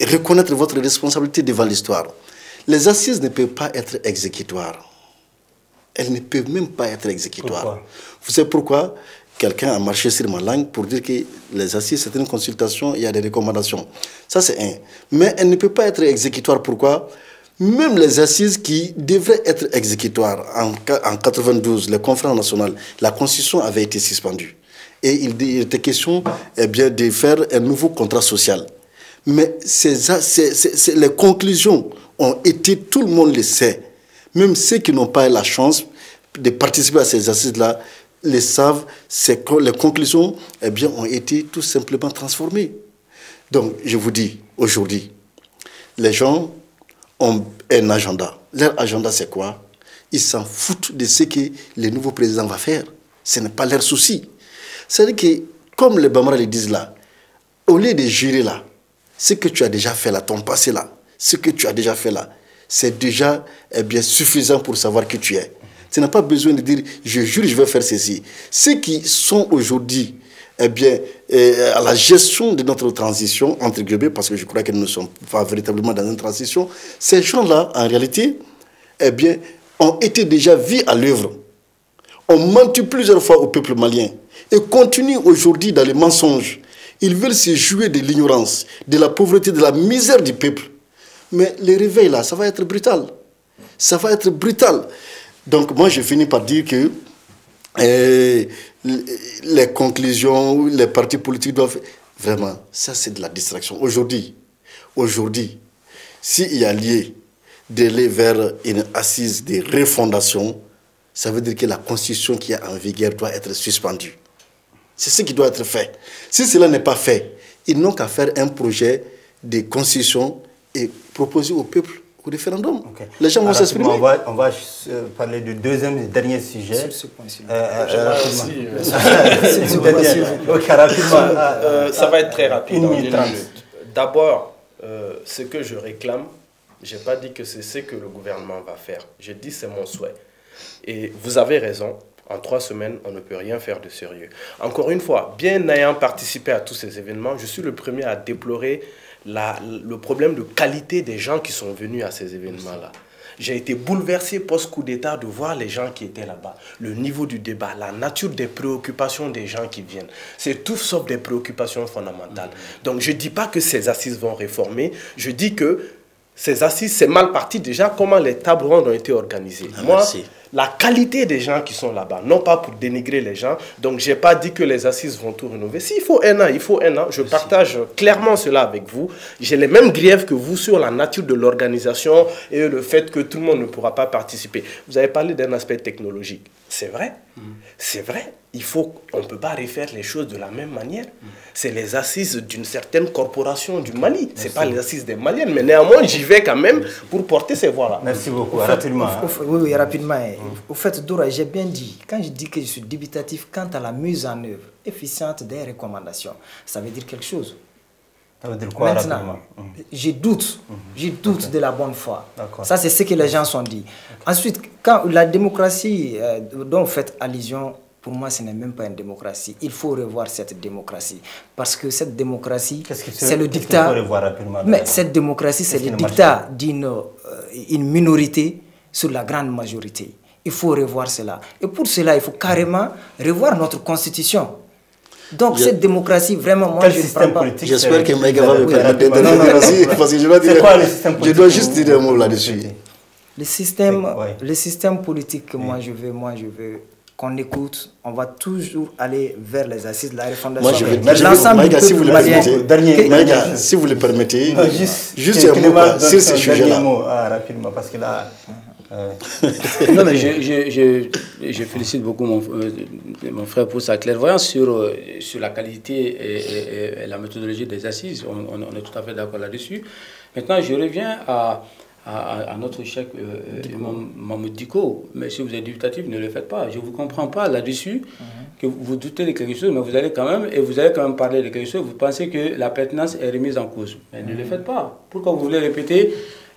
reconnaître votre responsabilité devant l'histoire. Les assises ne peuvent pas être exécutoires. Elles ne peuvent même pas être exécutoires. Pourquoi? Vous savez pourquoi? Quelqu'un a marché sur ma langue pour dire que les assises, c'est une consultation, il y a des recommandations. Ça, c'est un. Mais elle ne peut pas être exécutoire. Pourquoi? Même les assises qui devraient être exécutoires, en 1992, les conférences nationales, la Constitution avait été suspendue. Et il était question de faire un nouveau contrat social. Mais les conclusions ont été, tout le monde le sait. Même ceux qui n'ont pas eu la chance de participer à ces assises-là, les savent, les conclusions ont été tout simplement transformées. Donc, je vous dis, aujourd'hui, les gens ont un agenda. Leur agenda, c'est quoi? Ils s'en foutent de ce que le nouveau président va faire. Ce n'est pas leur souci. C'est-à-dire que, comme les Bambara le disent là, au lieu de jurer là, ce que tu as déjà fait là, ton passé là, ce que tu as déjà fait là, c'est déjà suffisant pour savoir qui tu es. Tu n'as pas besoin de dire « je jure, je vais faire ceci ». Ceux qui sont aujourd'hui à la gestion de notre transition, entre guillemets, parce que je crois que nous ne sommes pas véritablement dans une transition, ces gens-là, en réalité, ont été déjà vus à l'œuvre. On menti plusieurs fois au peuple malien et continuent aujourd'hui dans les mensonges. Ils veulent se jouer de l'ignorance, de la pauvreté, de la misère du peuple. Mais le réveil là, ça va être brutal. Ça va être brutal. Donc moi, je finis par dire que les conclusions, les partis politiques doivent... Vraiment, ça c'est de la distraction. Aujourd'hui, s'il y a lieu d'aller vers une assise de refondation, ça veut dire que la constitution qui est en vigueur doit être suspendue. C'est ce qui doit être fait. Si cela n'est pas fait, ils n'ont qu'à faire un projet de constitution et proposer au peuple au référendum. Okay. Les gens vont s'exprimer. On va parler du deuxième et dernier sujet. Sur ce point-ci. Ça va être très rapide. D'abord, ce que je réclame, je n'ai pas dit que c'est ce que le gouvernement va faire. J'ai dit c'est mon souhait. Et vous avez raison, en 3 semaines, on ne peut rien faire de sérieux. Encore une fois, bien ayant participé à tous ces événements, je suis le premier à déplorer le problème de qualité des gens qui sont venus à ces événements-là. J'ai été bouleversé post-coup d'État de voir les gens qui étaient là-bas, le niveau du débat, la nature des préoccupations des gens qui viennent. C'est tout sauf des préoccupations fondamentales. Donc je ne dis pas que ces assises vont réformer, je dis que ces assises, c'est mal parti déjà comment les tables rondes ont été organisées. Moi, la qualité des gens qui sont là-bas, non pas pour dénigrer les gens, donc je n'ai pas dit que les assises vont tout rénover. S'il faut un an, il faut un an. Je partage clairement cela avec vous. J'ai les mêmes griefs que vous sur la nature de l'organisation et le fait que tout le monde ne pourra pas participer. Vous avez parlé d'un aspect technologique. C'est vrai, c'est vrai. On ne peut pas refaire les choses de la même manière. C'est les assises d'une certaine corporation du Mali. Ce n'est pas les assises des Maliennes, mais néanmoins, j'y vais quand même pour porter ces voix-là. Merci beaucoup. Rapidement. Oui, rapidement. Au fait, Dora, j'ai bien dit, quand je dis que je suis dubitatif quant à la mise en œuvre efficiente des recommandations, ça veut dire quelque chose. Ça veut dire quoi? Maintenant, je doute de la bonne foi. Ça, c'est ce que les gens sont dit. Ensuite, quand la démocratie dont vous faites allusion, pour moi, ce n'est même pas une démocratie. Il faut revoir cette démocratie. Parce que cette démocratie, c'est le dictat... Mais cette démocratie, c'est le dictat d'une minorité sur la grande majorité. Il faut revoir cela. Et pour cela, il faut carrément revoir notre constitution. Donc cette démocratie, vraiment, moi je ne prends pas... J'espère que Maïga va me permettre d'intervenir parce que je dois juste dire un mot là-dessus. Le système politique que moi je veux qu'on écoute, on va toujours aller vers les assises de la refondation. Moi je veux, Maïga, si vous le permettez, juste un mot sur ce sujet-là. Rapidement, parce que là... Non, mais je félicite beaucoup mon frère pour sa clairvoyance sur la qualité et la méthodologie des assises. On est tout à fait d'accord là-dessus. Maintenant, je reviens à notre chef Mahmoud Dicko. Mais si vous êtes dubitatif, ne le faites pas. Je ne vous comprends pas là-dessus, que vous doutez de quelque chose, mais vous allez quand même parler de quelque chose. Vous pensez que la pertinence est remise en cause. Mais ne le faites pas. Pourquoi vous voulez répéter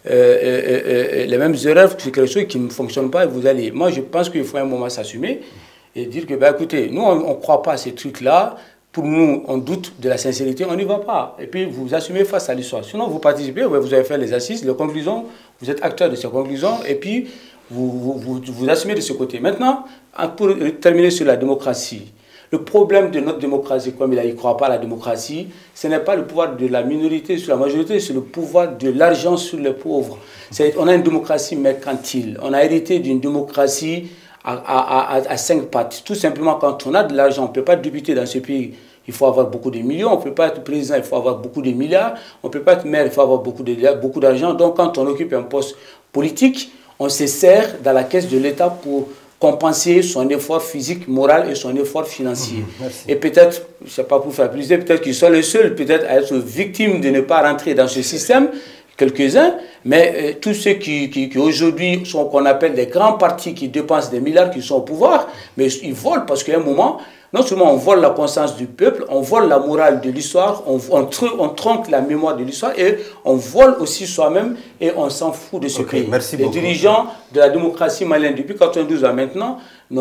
les mêmes erreurs sur quelque chose qui ne fonctionne pas et vous allez... Moi, je pense qu'il faut un moment s'assumer et dire que, ben, écoutez, nous, on ne croit pas à ces trucs-là. Pour nous, on doute de la sincérité, on n'y va pas. Et puis, vous assumez face à l'histoire. Sinon, vous participez, vous avez fait les assises, les conclusions, vous êtes acteur de ces conclusions et puis vous assumez de ce côté. Maintenant, pour terminer sur la démocratie, le problème de notre démocratie, comme il ne croit pas à la démocratie, ce n'est pas le pouvoir de la minorité sur la majorité, c'est le pouvoir de l'argent sur les pauvres. On a une démocratie mercantile. On a hérité d'une démocratie à 5 pattes. Tout simplement, quand on a de l'argent, on ne peut pas être député dans ce pays. Il faut avoir beaucoup de millions. On ne peut pas être président, il faut avoir beaucoup de milliards. On ne peut pas être maire, il faut avoir beaucoup d'argent. Donc, quand on occupe un poste politique, on se sert dans la caisse de l'État pour compenser son effort physique, moral et son effort financier. Et peut-être, je ne sais pas pour faire plaisir, peut-être qu'ils sont les seuls peut-être à être victimes de ne pas rentrer dans ce système quelques-uns, mais tous ceux qui aujourd'hui sont qu'on appelle des grands partis qui dépensent des milliards, qui sont au pouvoir, mais ils volent parce qu'à un moment, non seulement on vole la conscience du peuple, on vole la morale de l'histoire, on tronque la mémoire de l'histoire et on vole aussi soi-même et on s'en fout de ce pays. Merci Les beaucoup. dirigeants de la démocratie malienne depuis 92 à maintenant, ils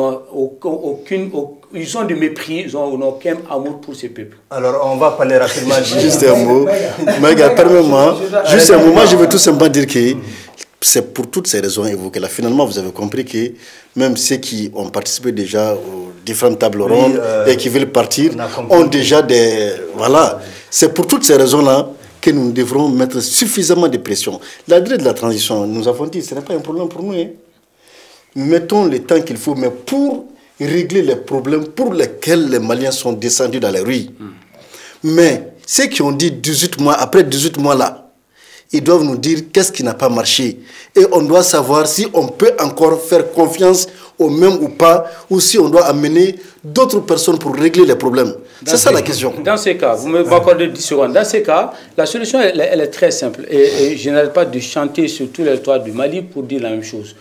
ont du mépris, ils n'ont aucun amour pour ce peuple. Alors on va parler rapidement. Juste un mot. Maïga, permets-moi, juste un moment, je veux tout simplement dire que c'est pour toutes ces raisons évoquées là. Finalement, vous avez compris que même ceux qui ont participé déjà aux différentes tables rondes et qui veulent partir ont déjà des... Voilà. C'est pour toutes ces raisons-là que nous devrons mettre suffisamment de pression. La durée de la transition, nous avons dit, ce n'est pas un problème pour nous. Hein. Mettons le temps qu'il faut, mais pour régler les problèmes pour lesquels les Maliens sont descendus dans les rues. Mais ceux qui ont dit 18 mois, après 18 mois là, ils doivent nous dire qu'est-ce qui n'a pas marché. Et on doit savoir si on peut encore faire confiance aux mêmes ou pas, ou si on doit amener d'autres personnes pour régler les problèmes. C'est ça la question. Dans ces cas, vous m'accordez 10 secondes. Dans ces cas, la solution, elle est très simple. Et je n'arrête pas de chanter sur tous les toits du Mali pour dire la même chose.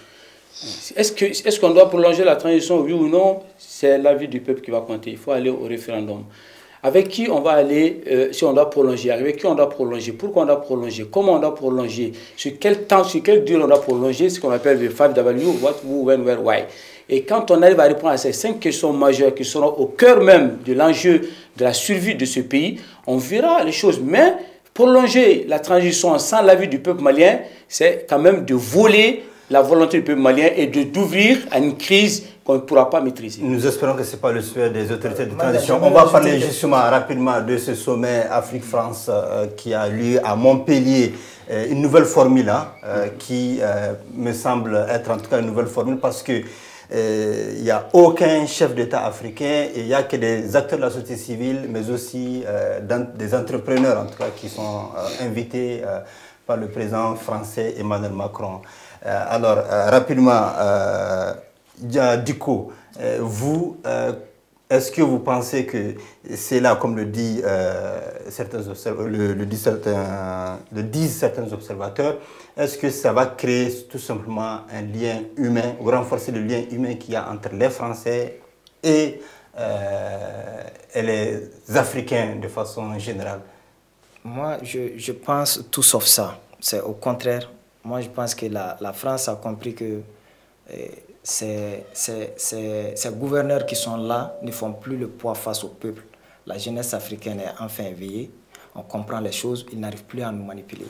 Est-ce qu'on doit prolonger la transition, oui ou non? C'est l'avis du peuple qui va compter. Il faut aller au référendum. Avec qui on va aller, si on doit prolonger, avec qui on doit prolonger, pourquoi on doit prolonger, comment on doit prolonger, sur quel temps, sur quelle durée on doit prolonger, ce qu'on appelle le 5W, what, who, when, where, why. Et quand on arrive à répondre à ces 5 questions majeures qui seront au cœur même de l'enjeu de la survie de ce pays, on verra les choses. Mais prolonger la transition sans l'avis du peuple malien, c'est quand même de voler la volonté du peuple malien et d'ouvrir à une crise qu'on ne pourra pas maîtriser. Nous espérons que ce n'est pas le souhait des autorités de transition. On va parler justement rapidement de ce sommet Afrique-France qui a lieu à Montpellier. Une nouvelle formule qui me semble être en tout cas une nouvelle formule parce que il n'y a aucun chef d'État africain et il n'y a que des acteurs de la société civile, mais aussi des entrepreneurs en tout cas qui sont invités par le président français Emmanuel Macron. Alors, rapidement, Diko, vous, est-ce que vous pensez que c'est là, comme le disent certains observateurs, est-ce que ça va créer tout simplement un lien humain, ou renforcer le lien humain qu'il y a entre les Français et les Africains de façon générale? Moi, je pense tout sauf ça. C'est au contraire. Moi, je pense que la France a compris que ces gouverneurs qui sont là ne font plus le poids face au peuple. La jeunesse africaine est enfin éveillée, on comprend les choses, ils n'arrivent plus à nous manipuler.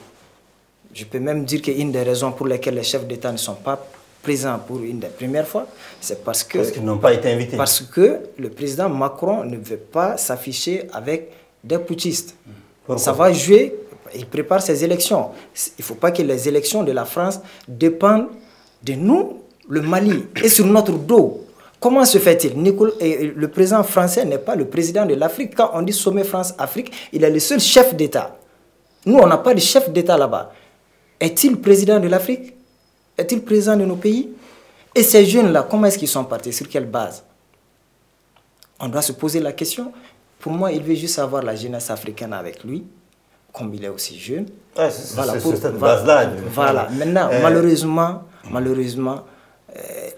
Je peux même dire qu'une des raisons pour lesquelles les chefs d'État ne sont pas présents pour une des premières fois, c'est parce qu'ils n'ont pas été invités. Parce que le président Macron ne veut pas s'afficher avec des putschistes. Pourquoi? Ça va jouer... Il prépare ses élections. Il ne faut pas que les élections de la France dépendent de nous, le Mali, et sur notre dos. Comment se fait-il? Le président français n'est pas le président de l'Afrique. Quand on dit sommet France-Afrique, il est le seul chef d'État. Nous, on n'a pas de chef d'État là-bas. Est-il président de l'Afrique? Est-il président de nos pays? Et ces jeunes-là, comment est-ce qu'ils sont partis? Sur quelle base? On doit se poser la question. Pour moi, il veut juste avoir la jeunesse africaine avec lui. Comme il est aussi jeune. Ouais, c'est cette base-là. Voilà. Maintenant, malheureusement,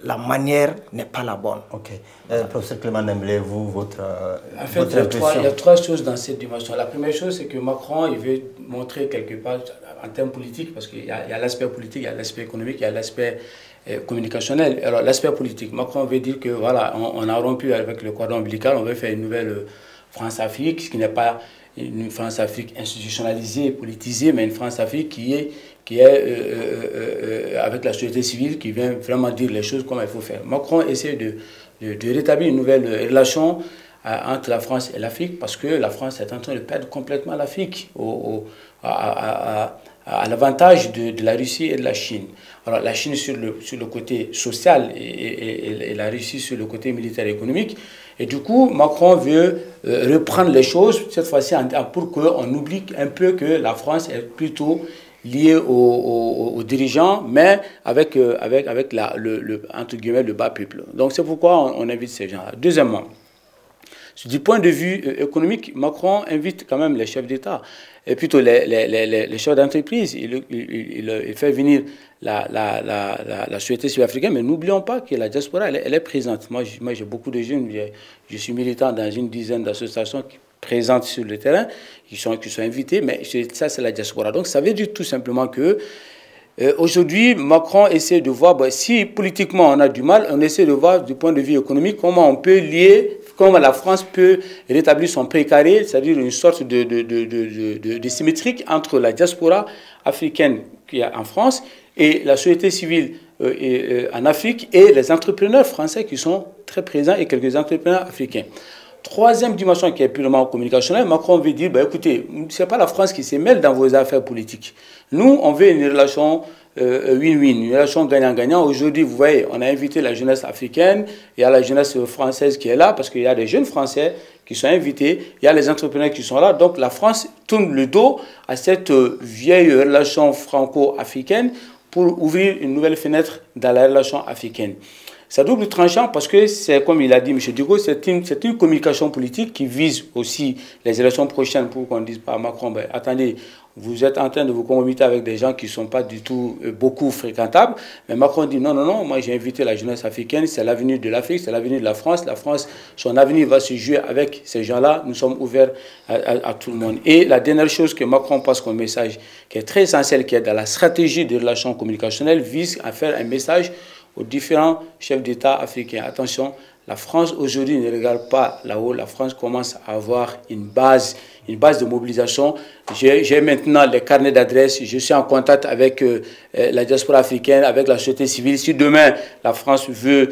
la manière n'est pas la bonne. Ok. Professeur Clément Ndembele, vous, votre il y a trois choses dans cette dimension. La première chose, c'est que Macron, il veut montrer quelque part, en termes politiques, parce qu'il y a l'aspect politique, il y a l'aspect économique, il y a l'aspect communicationnel. Alors, l'aspect politique, Macron veut dire que, voilà, on a rompu avec le cordon ombilical, on veut faire une nouvelle France-Afrique, ce qui n'est pas une France-Afrique institutionnalisée, politisée, mais une France-Afrique qui est avec la société civile, qui vient vraiment dire les choses comme il faut faire. Macron essaie de rétablir une nouvelle relation entre la France et l'Afrique, parce que la France est en train de perdre complètement l'Afrique à l'avantage de la Russie et de la Chine. Alors la Chine sur le côté social et la Russie sur le côté militaire et économique. Et du coup, Macron veut reprendre les choses, cette fois-ci, pour qu'on oublie un peu que la France est plutôt liée aux dirigeants, mais avec entre guillemets, le bas peuple. Donc c'est pourquoi on invite ces gens-là. Deuxièmement, Du point de vue économique, Macron invite quand même les chefs d'État, et plutôt les chefs d'entreprise. Il fait venir la société sud-africaine, mais n'oublions pas que la diaspora, elle est présente. Moi, j'ai beaucoup de jeunes, je suis militant dans une dizaine d'associations présentes sur le terrain, qui sont invités, mais ça, c'est la diaspora. Donc, ça veut dire tout simplement que aujourd'hui, Macron essaie de voir, si politiquement on a du mal, on essaie de voir du point de vue économique comment on peut lier, comment la France peut rétablir son précaré, c'est-à-dire une sorte de symétrique entre la diaspora africaine qu'il y a en France et la société civile en Afrique et les entrepreneurs français qui sont très présents et quelques entrepreneurs africains. Troisième dimension qui est purement communicationnelle, Macron veut dire, écoutez, ce n'est pas la France qui se mêle dans vos affaires politiques. Nous, on veut une relation win-win, une relation gagnant-gagnant. Aujourd'hui, vous voyez, on a invité la jeunesse africaine, il y a la jeunesse française qui est là, parce qu'il y a des jeunes Français qui sont invités, il y a les entrepreneurs qui sont là. Donc la France tourne le dos à cette vieille relation franco-africaine pour ouvrir une nouvelle fenêtre dans la relation africaine. C'est double tranchant parce que c'est, comme il a dit M. Dugo, c'est une communication politique qui vise aussi les élections prochaines pour qu'on ne dise pas à Macron, attendez, vous êtes en train de vous convomiter avec des gens qui ne sont pas du tout beaucoup fréquentables. Mais Macron dit non, moi j'ai invité la jeunesse africaine, c'est l'avenir de l'Afrique, c'est l'avenir de la France. La France, son avenir va se jouer avec ces gens-là. Nous sommes ouverts à tout le monde. Et la dernière chose que Macron passe comme message, qui est très essentiel, qui est dans la stratégie de relations communicationnelles, vise à faire un message aux différents chefs d'État africains. Attention, la France aujourd'hui ne regarde pas là-haut. La France commence à avoir une base de mobilisation. J'ai maintenant les carnets d'adresses. Je suis en contact avec la diaspora africaine, avec la société civile. Si demain, la France veut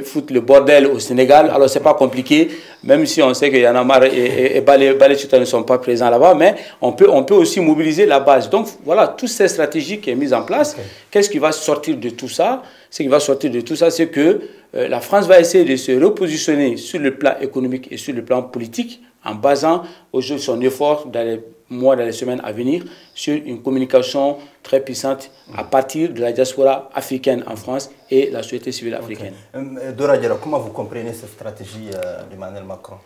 foutre le bordel au Sénégal, alors c'est pas compliqué, même si on sait qu'il y en a marre et Balé ne sont pas présents là-bas, mais on peut aussi mobiliser la base. Donc voilà, toutes ces stratégies qui sont mises en place. Okay. Qu'est-ce qui va sortir de tout ça? Ce qui va sortir de tout ça, c'est que la France va essayer de se repositionner sur le plan économique et sur le plan politique en basant aujourd'hui son effort dans les mois, dans les semaines à venir sur une communication très puissante à partir de la diaspora africaine en France et la société civile africaine. Okay. Dora Diarra, comment vous comprenez cette stratégie d'Emmanuel Macron?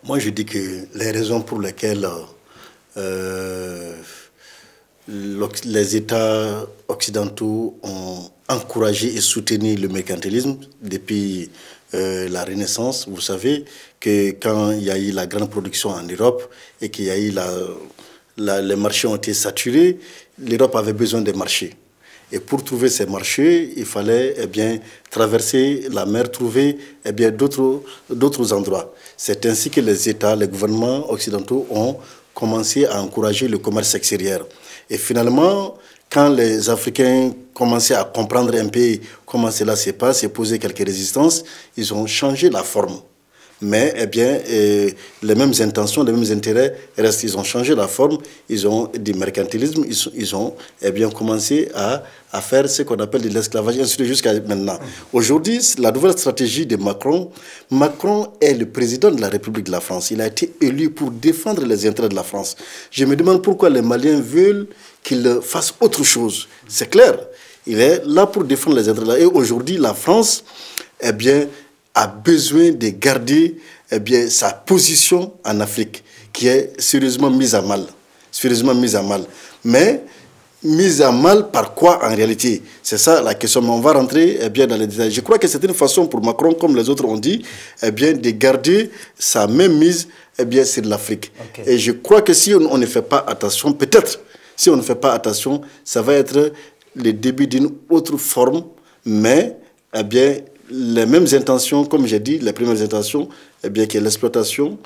Moi, je dis que les raisons pour lesquelles les États occidentaux ont encouragé et soutenu le mercantilisme depuis la Renaissance. Vous savez que quand il y a eu la grande production en Europe et qu'il y a eu les marchés ont été saturés, l'Europe avait besoin des marchés. Et pour trouver ces marchés, il fallait traverser la mer, trouver d'autres endroits. C'est ainsi que les États, les gouvernements occidentaux ont commencé à encourager le commerce extérieur. Et finalement, quand les Africains commençaient à comprendre un peu comment cela se passe et poser quelques résistances, ils ont changé la forme. Mais les mêmes intentions, les mêmes intérêts restent. Ils ont changé la forme, ils ont du mercantilisme, ils ont commencé à faire ce qu'on appelle de l'esclavage, jusqu'à maintenant. Aujourd'hui, la nouvelle stratégie de Macron est le président de la République de la France. Il a été élu pour défendre les intérêts de la France. Je me demande pourquoi les Maliens veulent qu'il fasse autre chose. C'est clair, il est là pour défendre les intérêts. Et aujourd'hui, la France, a besoin de garder sa position en Afrique, qui est sérieusement mise à mal. Mais mise à mal par quoi en réalité? C'est ça la question. Mais on va rentrer dans les détails. Je crois que c'est une façon pour Macron, comme les autres ont dit, de garder sa même mise sur l'Afrique. Okay. Et je crois que si on ne fait pas attention, peut-être, si on ne fait pas attention, ça va être le début d'une autre forme, mais les mêmes intentions, comme j'ai dit, les premières intentions, qui est l'exploitation,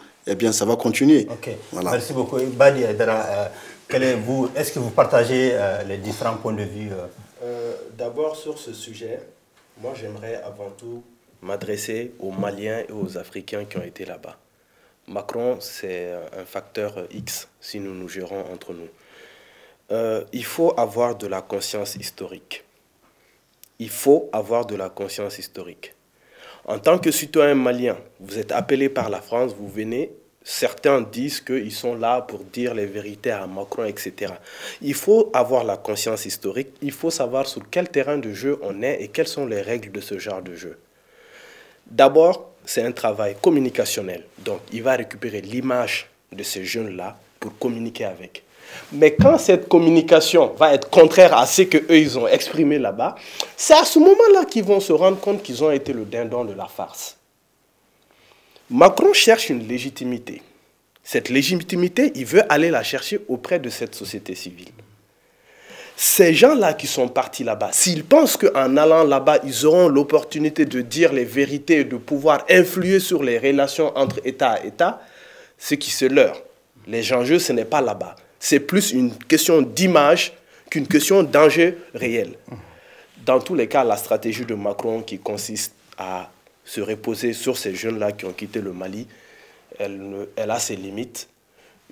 ça va continuer. Okay. Voilà. Merci beaucoup. Badi Aïdara, est-ce que vous partagez les différents points de vue D'abord, sur ce sujet, moi j'aimerais avant tout m'adresser aux Maliens et aux Africains qui ont été là-bas. Macron, c'est un facteur X, si nous nous gérons entre nous. Il faut avoir de la conscience historique. Il faut avoir de la conscience historique. En tant que citoyen malien, vous êtes appelé par la France, vous venez, certains disent qu'ils sont là pour dire les vérités à Macron, etc. Il faut avoir la conscience historique, il faut savoir sur quel terrain de jeu on est et quelles sont les règles de ce genre de jeu. D'abord, c'est un travail communicationnel. Donc, il va récupérer l'image de ces jeunes-là pour communiquer avec. Mais quand cette communication va être contraire à ce qu'eux, ils ont exprimé là-bas, c'est à ce moment-là qu'ils vont se rendre compte qu'ils ont été le dindon de la farce. Macron cherche une légitimité. Cette légitimité, il veut aller la chercher auprès de cette société civile. Ces gens-là qui sont partis là-bas, s'ils pensent qu'en allant là-bas, ils auront l'opportunité de dire les vérités et de pouvoir influer sur les relations entre État et État, c'est qui se leurre. Les enjeux, ce n'est pas là-bas. C'est plus une question d'image qu'une question d'enjeu réel. Dans tous les cas, la stratégie de Macron qui consiste à se reposer sur ces jeunes-là qui ont quitté le Mali, elle a ses limites.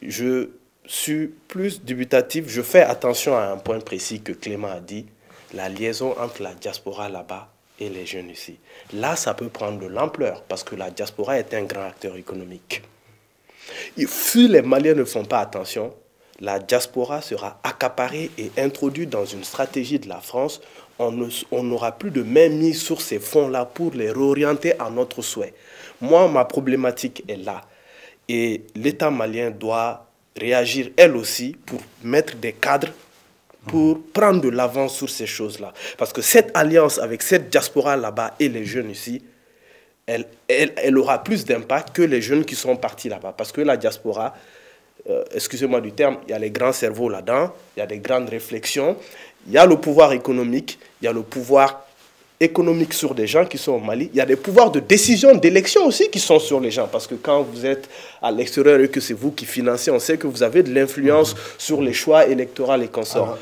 Je suis plus dubitatif. Je fais attention à un point précis que Clément a dit, la liaison entre la diaspora là-bas et les jeunes ici. Là, ça peut prendre de l'ampleur parce que la diaspora est un grand acteur économique. Et si les Maliens ne font pas attention, la diaspora sera accaparée et introduite dans une stratégie de la France. On n'aura plus de main mise sur ces fonds-là pour les réorienter à notre souhait. Moi, ma problématique est là. Et l'État malien doit réagir, elle aussi, pour mettre des cadres, pour prendre de l'avance sur ces choses-là. Parce que cette alliance avec cette diaspora là-bas et les jeunes ici, elle aura plus d'impact que les jeunes qui sont partis là-bas. Parce que la diaspora, excusez-moi du terme, il y a les grands cerveaux là-dedans, il y a des grandes réflexions, il y a le pouvoir économique, il y a le pouvoir économique sur des gens qui sont au Mali, il y a des pouvoirs de décision, d'élection aussi qui sont sur les gens. Parce que quand vous êtes à l'extérieur et que c'est vous qui financez, on sait que vous avez de l'influence sur les choix électoraux et consorts.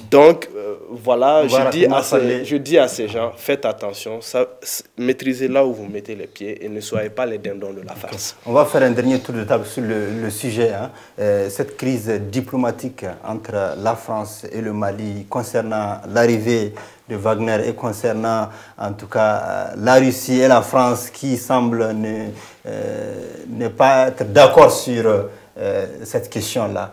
Donc, voilà, je dis à ces gens, faites attention, maîtrisez là où vous mettez les pieds et ne soyez pas les dindons de la farce. On va faire un dernier tour de table sur le sujet. Cette crise diplomatique entre la France et le Mali concernant l'arrivée de Wagner et concernant en tout cas la Russie et la France qui semblent ne pas être d'accord sur cette question-là.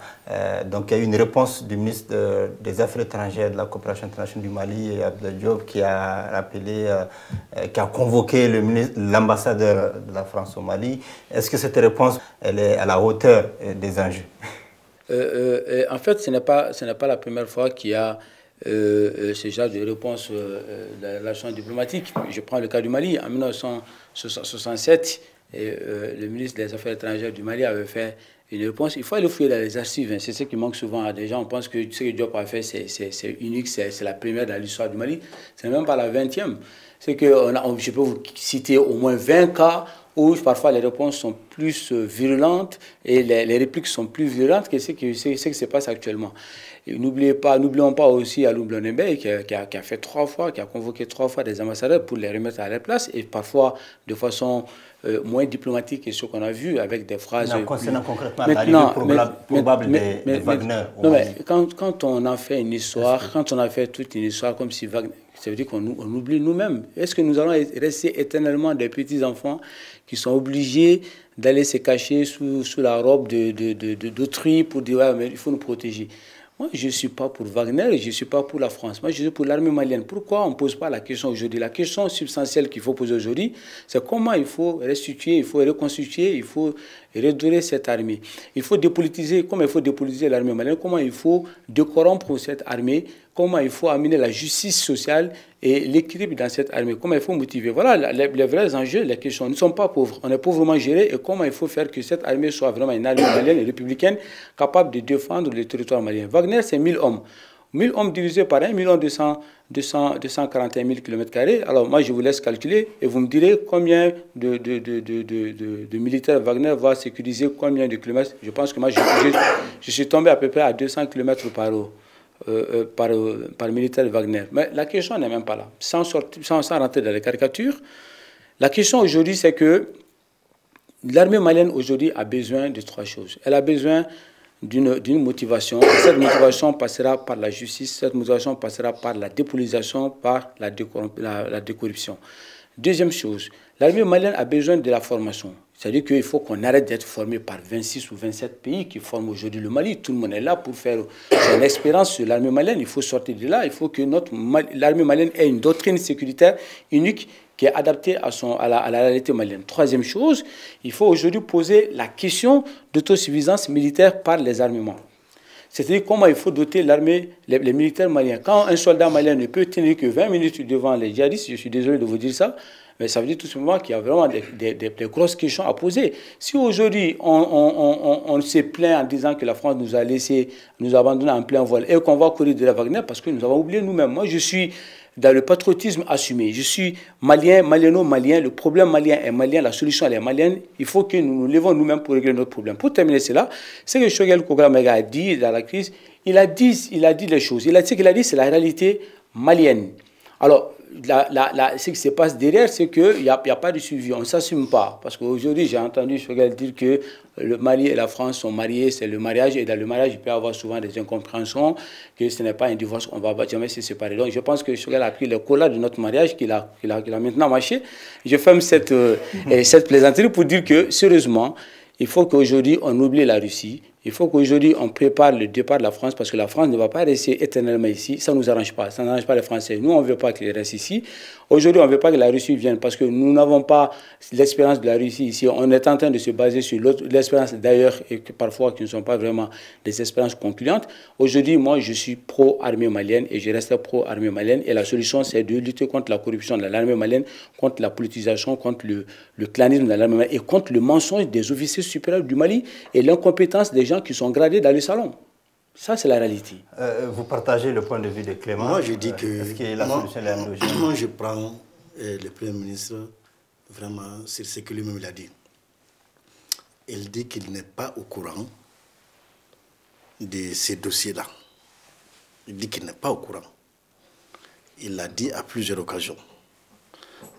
Donc il y a eu une réponse du ministre des Affaires étrangères de la coopération internationale du Mali, Abdoulaye Diop, qui a rappelé, qui a convoqué l'ambassadeur de la France au Mali. Est-ce que cette réponse elle est à la hauteur des enjeux? En fait, ce n'est pas la première fois qu'il y a ce genre de réponse de la chambre diplomatique. Je prends le cas du Mali. En 1967, le ministre des Affaires étrangères du Mali avait fait une réponse. Il faut aller fouiller dans les archives. C'est ce qui manque souvent à des gens. On pense que ce que Diop a fait, c'est unique, c'est la première dans l'histoire du Mali. Ce n'est même pas la 20e. C'est que je peux vous citer au moins 20 cas où parfois les réponses sont plus virulentes et les répliques sont plus virulentes que ce qui se passe actuellement. N'oublions pas aussi Alou Blonembé qui a fait 3 fois, qui a convoqué 3 fois des ambassadeurs pour les remettre à leur place et parfois de façon moins diplomatique que ce qu'on a vu avec des phrases... concernant concrètement l'arrivée probable de Wagner. Non, mais quand on a fait une histoire, quand on a fait toute une histoire comme si Wagner... Ça veut dire qu'on oublie nous-mêmes. Est-ce que nous allons rester éternellement des petits-enfants qui sont obligés d'aller se cacher sous la robe d'autrui pour dire ouais, mais il faut nous protéger? Moi, je ne suis pas pour Wagner, je ne suis pas pour la France. Moi, je suis pour l'armée malienne. Pourquoi on ne pose pas la question aujourd'hui? La question substantielle qu'il faut poser aujourd'hui, c'est comment il faut restituer, il faut reconstituer, il faut redorer cette armée. Il faut dépolitiser, comment il faut dépolitiser l'armée malienne, comment il faut décorrompre cette armée, comment il faut amener la justice sociale et l'équilibre dans cette armée, comment il faut motiver. Voilà les vrais enjeux, les questions. Nous ne sommes pas pauvres, on est pauvrement gérés et comment il faut faire que cette armée soit vraiment une armée malienne et républicaine capable de défendre le territoire malien. Wagner, c'est 1000 hommes. 1000 hommes divisés par 1 241 000 km². Alors moi, je vous laisse calculer et vous me direz combien de militaires Wagner va sécuriser combien de kilomètres. Je pense que moi, je suis tombé à peu près à 200 km par militaire Wagner. Mais la question n'est même pas là. Sans rentrer dans les caricatures, la question aujourd'hui, c'est que l'armée malienne aujourd'hui a besoin de 3 choses. Elle a besoin d'une motivation. Cette motivation passera par la justice, cette motivation passera par la dépolitisation, par la décorruption. Deuxième chose, l'armée malienne a besoin de la formation. C'est-à-dire qu'il faut qu'on arrête d'être formé par 26 ou 27 pays qui forment aujourd'hui le Mali. Tout le monde est là pour faire son expérience sur l'armée malienne. Il faut sortir de là. Il faut que l'armée malienne ait une doctrine sécuritaire unique qui est adapté à la réalité malienne. Troisième chose, il faut aujourd'hui poser la question d'autosuffisance militaire par les armements. C'est-à-dire comment il faut doter l'armée, les militaires maliens. Quand un soldat malien ne peut tenir que 20 minutes devant les djihadistes, je suis désolé de vous dire ça, mais ça veut dire tout simplement qu'il y a vraiment des grosses questions à poser. Si aujourd'hui on se plaint en disant que la France nous a laissé nous abandonner en plein vol et qu'on va courir de la Wagner parce que nous avons oublié nous-mêmes. Moi, je suis dans le patriotisme assumé. Je suis malien, malieno-malien. Le problème malien est malien, la solution elle est malienne. Il faut que nous nous levons nous-mêmes pour régler notre problème. Pour terminer cela, c'est que Choguel Kogramega a dit dans la crise, il a dit les choses. Ce qu'il a dit, c'est la réalité malienne. Alors, ce qui se passe derrière, c'est qu'il n'y a pas de suivi. On ne s'assume pas. Parce qu'aujourd'hui, j'ai entendu Choguel dire que le Mali et la France sont mariés, c'est le mariage. Et dans le mariage, il peut y avoir souvent des incompréhensions, que ce n'est pas un divorce, on ne va jamais se séparer. Donc, je pense que Choguel a pris le cola de notre mariage, qu'il a maintenant mâché. Je ferme cette plaisanterie pour dire que, sérieusement, il faut qu'aujourd'hui, on oublie la Russie. Il faut qu'aujourd'hui, on prépare le départ de la France parce que la France ne va pas rester éternellement ici. Ça ne nous arrange pas. Ça n'arrange pas les Français. Nous, on ne veut pas qu'ils restent ici. Aujourd'hui, on ne veut pas que la Russie vienne parce que nous n'avons pas l'expérience de la Russie ici. On est en train de se baser sur l'expérience d'ailleurs et que parfois qui ne sont pas vraiment des expériences concluantes. Aujourd'hui, moi, je suis pro-armée malienne et je reste pro-armée malienne. Et la solution, c'est de lutter contre la corruption de l'armée malienne, contre la politisation, contre le clanisme de l'armée malienne et contre le mensonge des officiers supérieurs du Mali et l'incompétence des gens qui sont gradés dans le salon. Ça, c'est la réalité. Vous partagez le point de vue de Clément. Moi, je dis que... Est-ce que la solution est endogène? Moi, je prends le Premier ministre vraiment sur ce que lui-même a dit. Il dit qu'il n'est pas au courant de ces dossiers-là. Il dit qu'il n'est pas au courant. Il l'a dit à plusieurs occasions.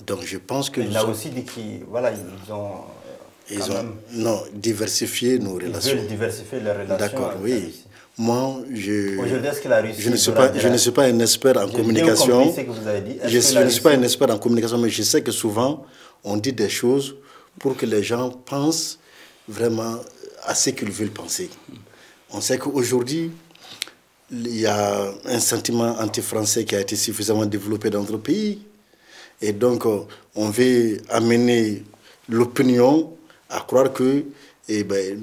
Donc, je pense que... Il a aussi dit qu'ils ont diversifié nos relations. Ils veulent diversifier les relations. D'accord, oui. Moi, je ne suis pas un expert en communication. Je ne suis pas un expert en communication, mais je sais que souvent, on dit des choses pour que les gens pensent vraiment à ce qu'ils veulent penser. On sait qu'aujourd'hui, il y a un sentiment anti-français qui a été suffisamment développé dans notre pays. Et donc, on veut amener l'opinion à croire que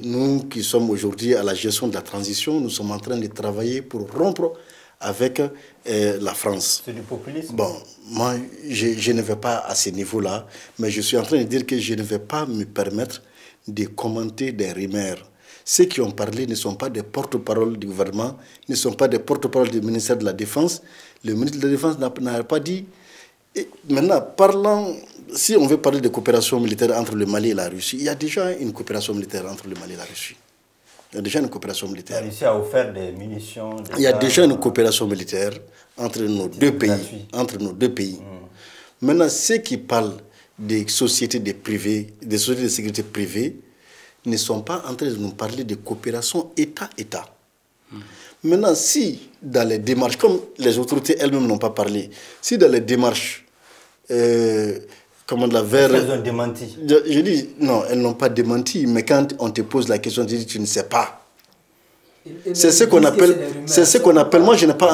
nous qui sommes aujourd'hui à la gestion de la transition, nous sommes en train de travailler pour rompre avec la France. C'est du populisme. Bon, moi, je ne vais pas à ce niveau-là, mais je suis en train de dire que je ne vais pas me permettre de commenter des rumeurs. Ceux qui ont parlé ne sont pas des porte-parole du gouvernement, ne sont pas des porte-parole du ministère de la Défense. Le ministre de la Défense n'a pas dit... Et maintenant, si on veut parler de coopération militaire entre le Mali et la Russie, il y a déjà une coopération militaire entre le Mali et la Russie. Il y a déjà une coopération militaire. La Russie a offert des munitions. Il y a déjà une coopération militaire entre nos deux pays. Maintenant, ceux qui parlent des sociétés de sécurité privées ne sont pas en train de nous parler de coopération État-État. Maintenant, si dans les démarches, comme les autorités elles-mêmes n'ont pas parlé, si dans les démarches, elles ont démenti. Je dis, non, elles n'ont pas démenti, mais quand on te pose la question, tu dis, tu ne sais pas. C'est ce qu'on appelle, moi je n'ai pas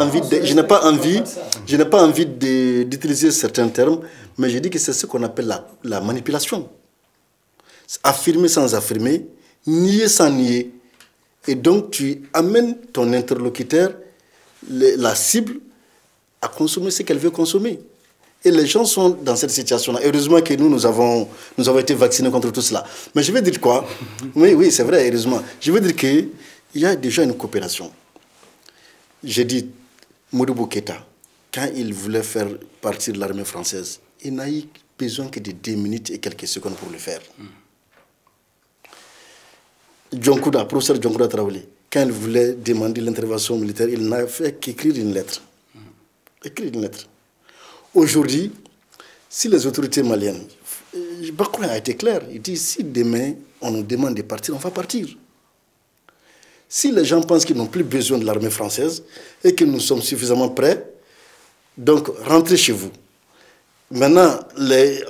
envie d'utiliser certains termes, mais je dis que c'est ce qu'on appelle la manipulation. Affirmer sans affirmer, nier sans nier. Et donc, tu amènes ton interlocuteur, la cible, à consommer ce qu'elle veut consommer. Et les gens sont dans cette situation-là. Heureusement que nous avons été vaccinés contre tout cela. Mais je veux dire quoi? Oui, c'est vrai, heureusement. Je veux dire qu'il y a déjà une coopération. J'ai dit, Modibo Keïta, quand il voulait faire partir l'armée française, il n'a eu besoin que de 2 minutes et quelques secondes pour le faire. Professeur Djonkouda Traoré, quand il voulait demander l'intervention militaire, il n'a fait qu'écrire une lettre. Aujourd'hui, si les autorités maliennes, Bakouna a été clair, il dit si demain on nous demande de partir, on va partir. Si les gens pensent qu'ils n'ont plus besoin de l'armée française et que nous sommes suffisamment prêts, donc rentrez chez vous. Maintenant,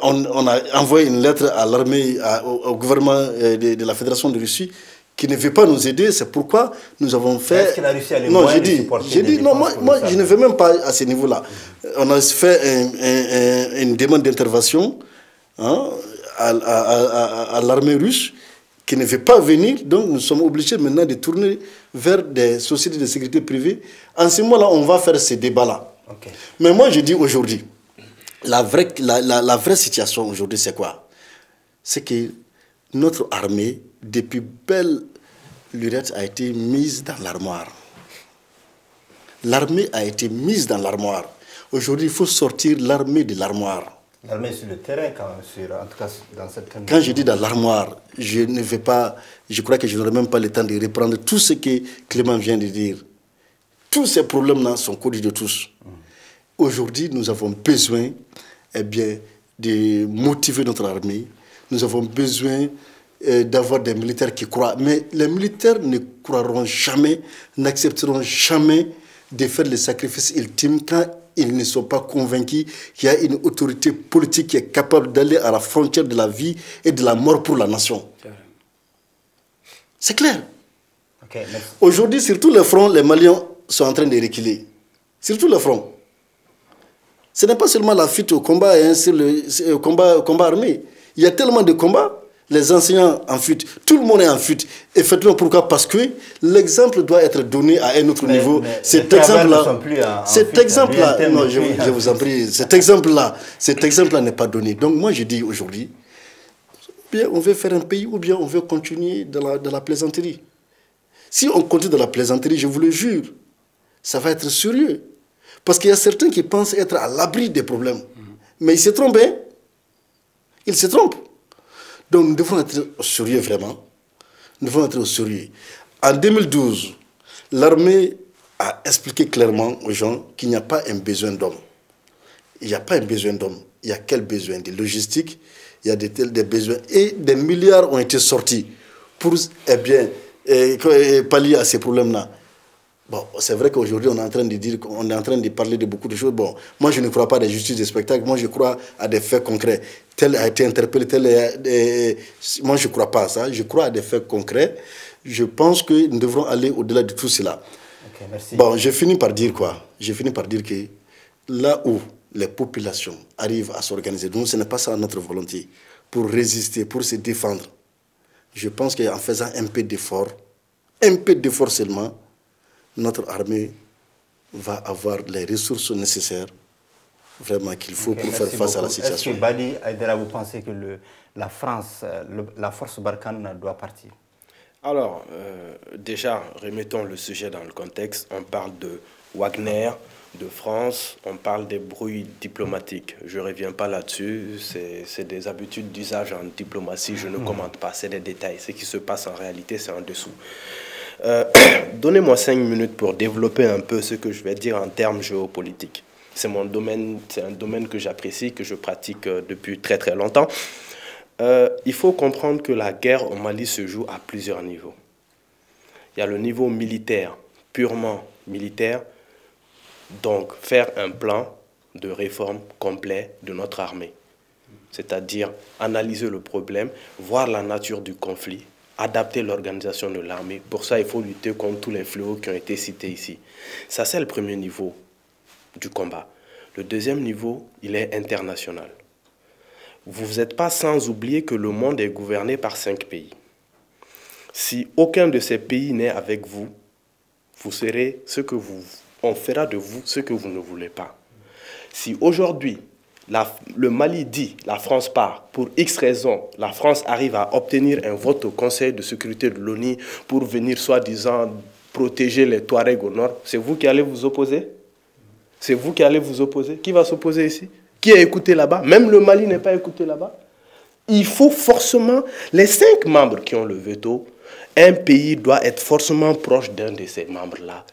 on a envoyé une lettre à l'armée, au gouvernement de la Fédération de Russie, qui ne veut pas nous aider. C'est pourquoi nous avons fait... Est-ce que la Russie a les non, moyens de j'ai supporter dit, non, moi je ne vais même pas à ce niveau-là. On a fait une demande d'intervention hein, à l'armée russe qui ne veut pas venir. Donc nous sommes obligés maintenant de tourner vers des sociétés de sécurité privée. En ce moment-là, on va faire ces débats-là. Okay. Mais moi, je dis aujourd'hui, la vraie situation aujourd'hui, c'est quoi? C'est que notre armée, depuis belle lurette, a été mise dans l'armoire. L'armée a été mise dans l'armoire. Aujourd'hui, il faut sortir l'armée de l'armoire. L'armée sur le terrain, quand même, en tout cas dans certaines... Quand je dis dans l'armoire, je ne vais pas... Je crois que je n'aurai même pas le temps de reprendre tout ce que Clément vient de dire. Tous ces problèmes-là sont connus de tous. Aujourd'hui, nous avons besoin de motiver notre armée. Nous avons besoin d'avoir des militaires qui croient. Mais les militaires ne croiront jamais, n'accepteront jamais de faire le sacrifice ultime quand ils ne sont pas convaincus qu'il y a une autorité politique qui est capable d'aller à la frontière de la vie et de la mort pour la nation. C'est clair. Okay, aujourd'hui, sur tous les fronts, les Maliens sont en train de reculer. Sur tous les fronts. Ce n'est pas seulement la fuite au combat, hein, c'est le combat armé. Il y a tellement de combats, les enseignants en fuite, tout le monde est en fuite. Effectivement, pourquoi? Parce que l'exemple doit être donné à un autre niveau. Cet exemple-là, non, je vous en prie, cet exemple-là n'est pas donné. Donc moi, je dis aujourd'hui, bien on veut faire un pays ou bien on veut continuer dans la plaisanterie. Si on continue dans la plaisanterie, je vous le jure, ça va être sérieux. Parce qu'il y a certains qui pensent être à l'abri des problèmes. Mais ils se trompent, hein? Ils se trompent. Donc nous devons être au sérieux, vraiment. Nous devons être au sérieux. En 2012, l'armée a expliqué clairement aux gens qu'il n'y a pas un besoin d'hommes. Il n'y a pas un besoin d'hommes. Il y a quel besoin? De logistique, il y a des besoins. Et des milliards ont été sortis pour pallier à ces problèmes-là. Bon, c'est vrai qu'aujourd'hui, on est en train de dire, on est en train de parler de beaucoup de choses. Bon, moi, je ne crois pas à la justice des spectacles. Moi, je crois à des faits concrets. Tel a été interpellé, moi, je ne crois pas à ça. Je crois à des faits concrets. Je pense que nous devrons aller au-delà de tout cela. Okay, merci. Bon, je finis par dire quoi? Je finis par dire que là où les populations arrivent à s'organiser, donc ce n'est pas ça notre volonté, pour résister, pour se défendre. Je pense qu'en faisant un peu d'effort seulement, notre armée va avoir les ressources nécessaires vraiment qu'il faut pour faire face à la situation. Est-ce que Badi Aïdara, vous pensez que la France, la force Barkhane doit partir? Alors, déjà, remettons le sujet dans le contexte. On parle de Wagner, de France, on parle des bruits diplomatiques. Je ne reviens pas là-dessus, c'est des habitudes d'usage en diplomatie, je ne commente pas, c'est des détails. Ce qui se passe en réalité, c'est en dessous. Donnez-moi 5 minutes pour développer un peu ce que je vais dire en termes géopolitiques. C'est mon domaine, c'est un domaine que j'apprécie, que je pratique depuis très très longtemps. Il faut comprendre que la guerre au Mali se joue à plusieurs niveaux. Il y a le niveau militaire, purement militaire, donc faire un plan de réforme complet de notre armée. C'est-à-dire analyser le problème, voir la nature du conflit, adapter l'organisation de l'armée. Pour ça, il faut lutter contre tous les fléaux qui ont été cités ici. Ça, c'est le premier niveau du combat. Le deuxième niveau, il est international. Vous n'êtes pas sans oublier que le monde est gouverné par 5 pays. Si aucun de ces pays n'est avec vous, vous serez on fera de vous ce que vous ne voulez pas. Si aujourd'hui, le Mali dit, la France part, pour X raisons, la France arrive à obtenir un vote au Conseil de sécurité de l'ONU pour venir soi-disant protéger les Touaregs au nord, c'est vous qui allez vous opposer? C'est vous qui allez vous opposer? Qui va s'opposer ici? Qui est écouté là-bas? Même le Mali n'est pas écouté là-bas. Il faut forcément, les 5 membres qui ont le veto, un pays doit être forcément proche d'un de ces membres-là.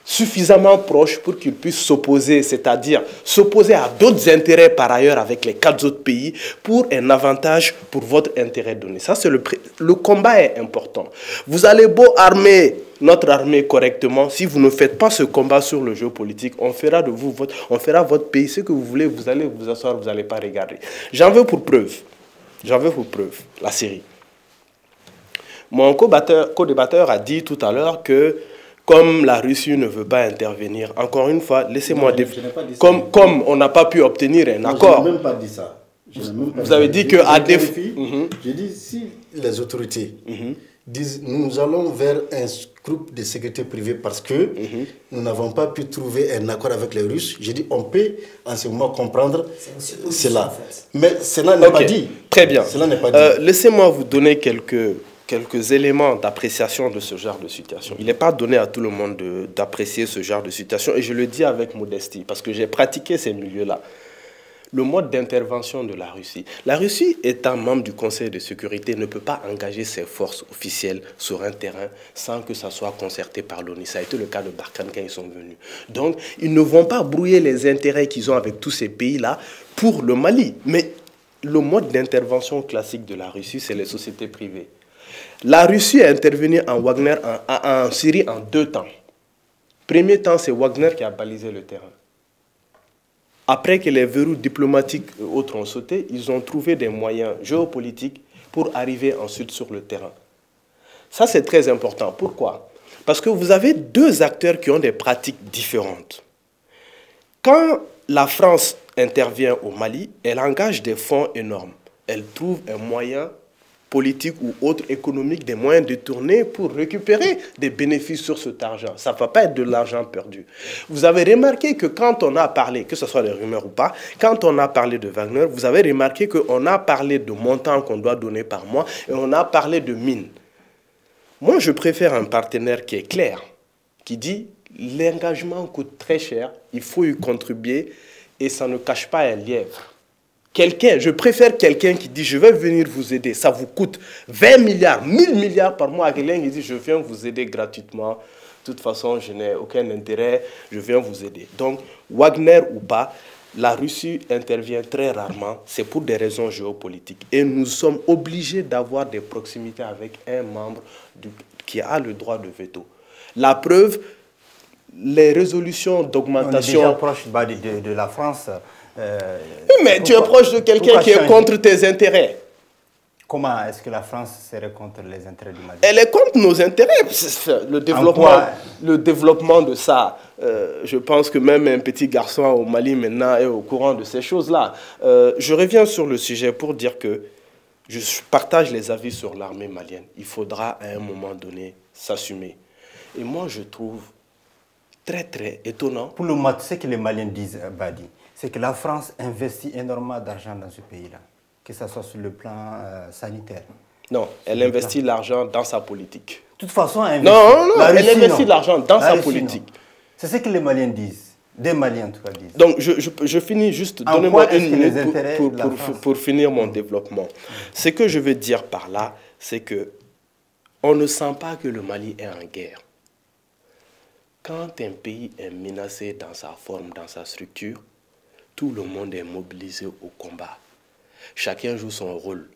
Suffisamment proche pour qu'il puisse s'opposer, c'est-à-dire s'opposer à d'autres intérêts par ailleurs avec les 4 autres pays pour un avantage pour votre intérêt donné. Ça, c'est le combat est important. Vous allez beau armer notre armée correctement, si vous ne faites pas ce combat sur le jeu politique, on fera de vous votre pays, ce que vous voulez, vous allez vous asseoir, vous n'allez pas regarder. J'en veux pour preuve la Syrie. Mon co-débatteur a dit tout à l'heure que comme la Russie ne veut pas intervenir, encore une fois, laissez-moi dire, comme on n'a pas pu obtenir un accord. Je n'ai même pas dit ça. Vous avez dit qu'à défaut... J'ai dit si les autorités disent nous allons vers un groupe de sécurité privée parce que nous n'avons pas pu trouver un accord avec les Russes, j'ai dit on peut en ce moment comprendre cela. En fait. Mais cela n'est pas dit. Très bien. Cela n'est pas dit. Laissez-moi vous donner quelques éléments d'appréciation de ce genre de situation. Il n'est pas donné à tout le monde d'apprécier ce genre de situation et je le dis avec modestie parce que j'ai pratiqué ces milieux-là. Le mode d'intervention de la Russie. La Russie, étant membre du Conseil de sécurité, ne peut pas engager ses forces officielles sur un terrain sans que ça soit concerté par l'ONU. Ça a été le cas de Barkhane quand ils sont venus. Donc, ils ne vont pas brouiller les intérêts qu'ils ont avec tous ces pays-là pour le Mali. Mais le mode d'intervention classique de la Russie, c'est les sociétés privées. La Russie est intervenue en Syrie en 2 temps. Premier temps, c'est Wagner qui a balisé le terrain. Après que les verrous diplomatiques et autres ont sauté, ils ont trouvé des moyens géopolitiques pour arriver ensuite sur le terrain. Ça, c'est très important. Pourquoi? Parce que vous avez 2 acteurs qui ont des pratiques différentes. Quand la France intervient au Mali, elle engage des fonds énormes. Elle trouve un moyen politique ou autre économique, des moyens détournés pour récupérer des bénéfices sur cet argent. Ça ne va pas être de l'argent perdu. Vous avez remarqué que quand on a parlé, que ce soit des rumeurs ou pas, quand on a parlé de Wagner, vous avez remarqué qu'on a parlé de montants qu'on doit donner par mois et on a parlé de mines. Moi, je préfère un partenaire qui est clair, qui dit l'engagement coûte très cher, il faut y contribuer et ça ne cache pas un lièvre. Je préfère quelqu'un qui dit je vais venir vous aider, ça vous coûte 20 milliards, 1000 milliards par mois, à quelqu'un qui dit je viens vous aider gratuitement, de toute façon je n'ai aucun intérêt, je viens vous aider. Donc Wagner ou pas, la Russie intervient très rarement, c'est pour des raisons géopolitiques. Et nous sommes obligés d'avoir des proximités avec un membre qui a le droit de veto. La preuve, les résolutions d'augmentation... On est déjà proche de la France. Mais tu es proche de quelqu'un qui est contre tes intérêts. Comment est-ce que la France serait contre les intérêts du Mali? Elle est contre nos intérêts. Le développement de ça, je pense que même un petit garçon au Mali maintenant est au courant de ces choses-là. Je reviens sur le sujet pour dire que je partage les avis sur l'armée malienne. Il faudra à un moment donné s'assumer. Et moi, je trouve très, très étonnant. Pour le moment, ce que les Maliens disent, Badi, c'est que la France investit énormément d'argent dans ce pays-là, que ce soit sur le plan sanitaire. Non, elle investit l'argent dans sa politique. De toute façon, elle investit l'argent dans sa politique. C'est ce que les Maliens disent. Des Maliens, en tout cas, disent. Donc, je finis juste, donnez-moi une minute pour finir mon développement. Ce que je veux dire par là, c'est que on ne sent pas que le Mali est en guerre. Quand un pays est menacé dans sa forme, dans sa structure, tout le monde est mobilisé au combat. Chacun joue son rôle.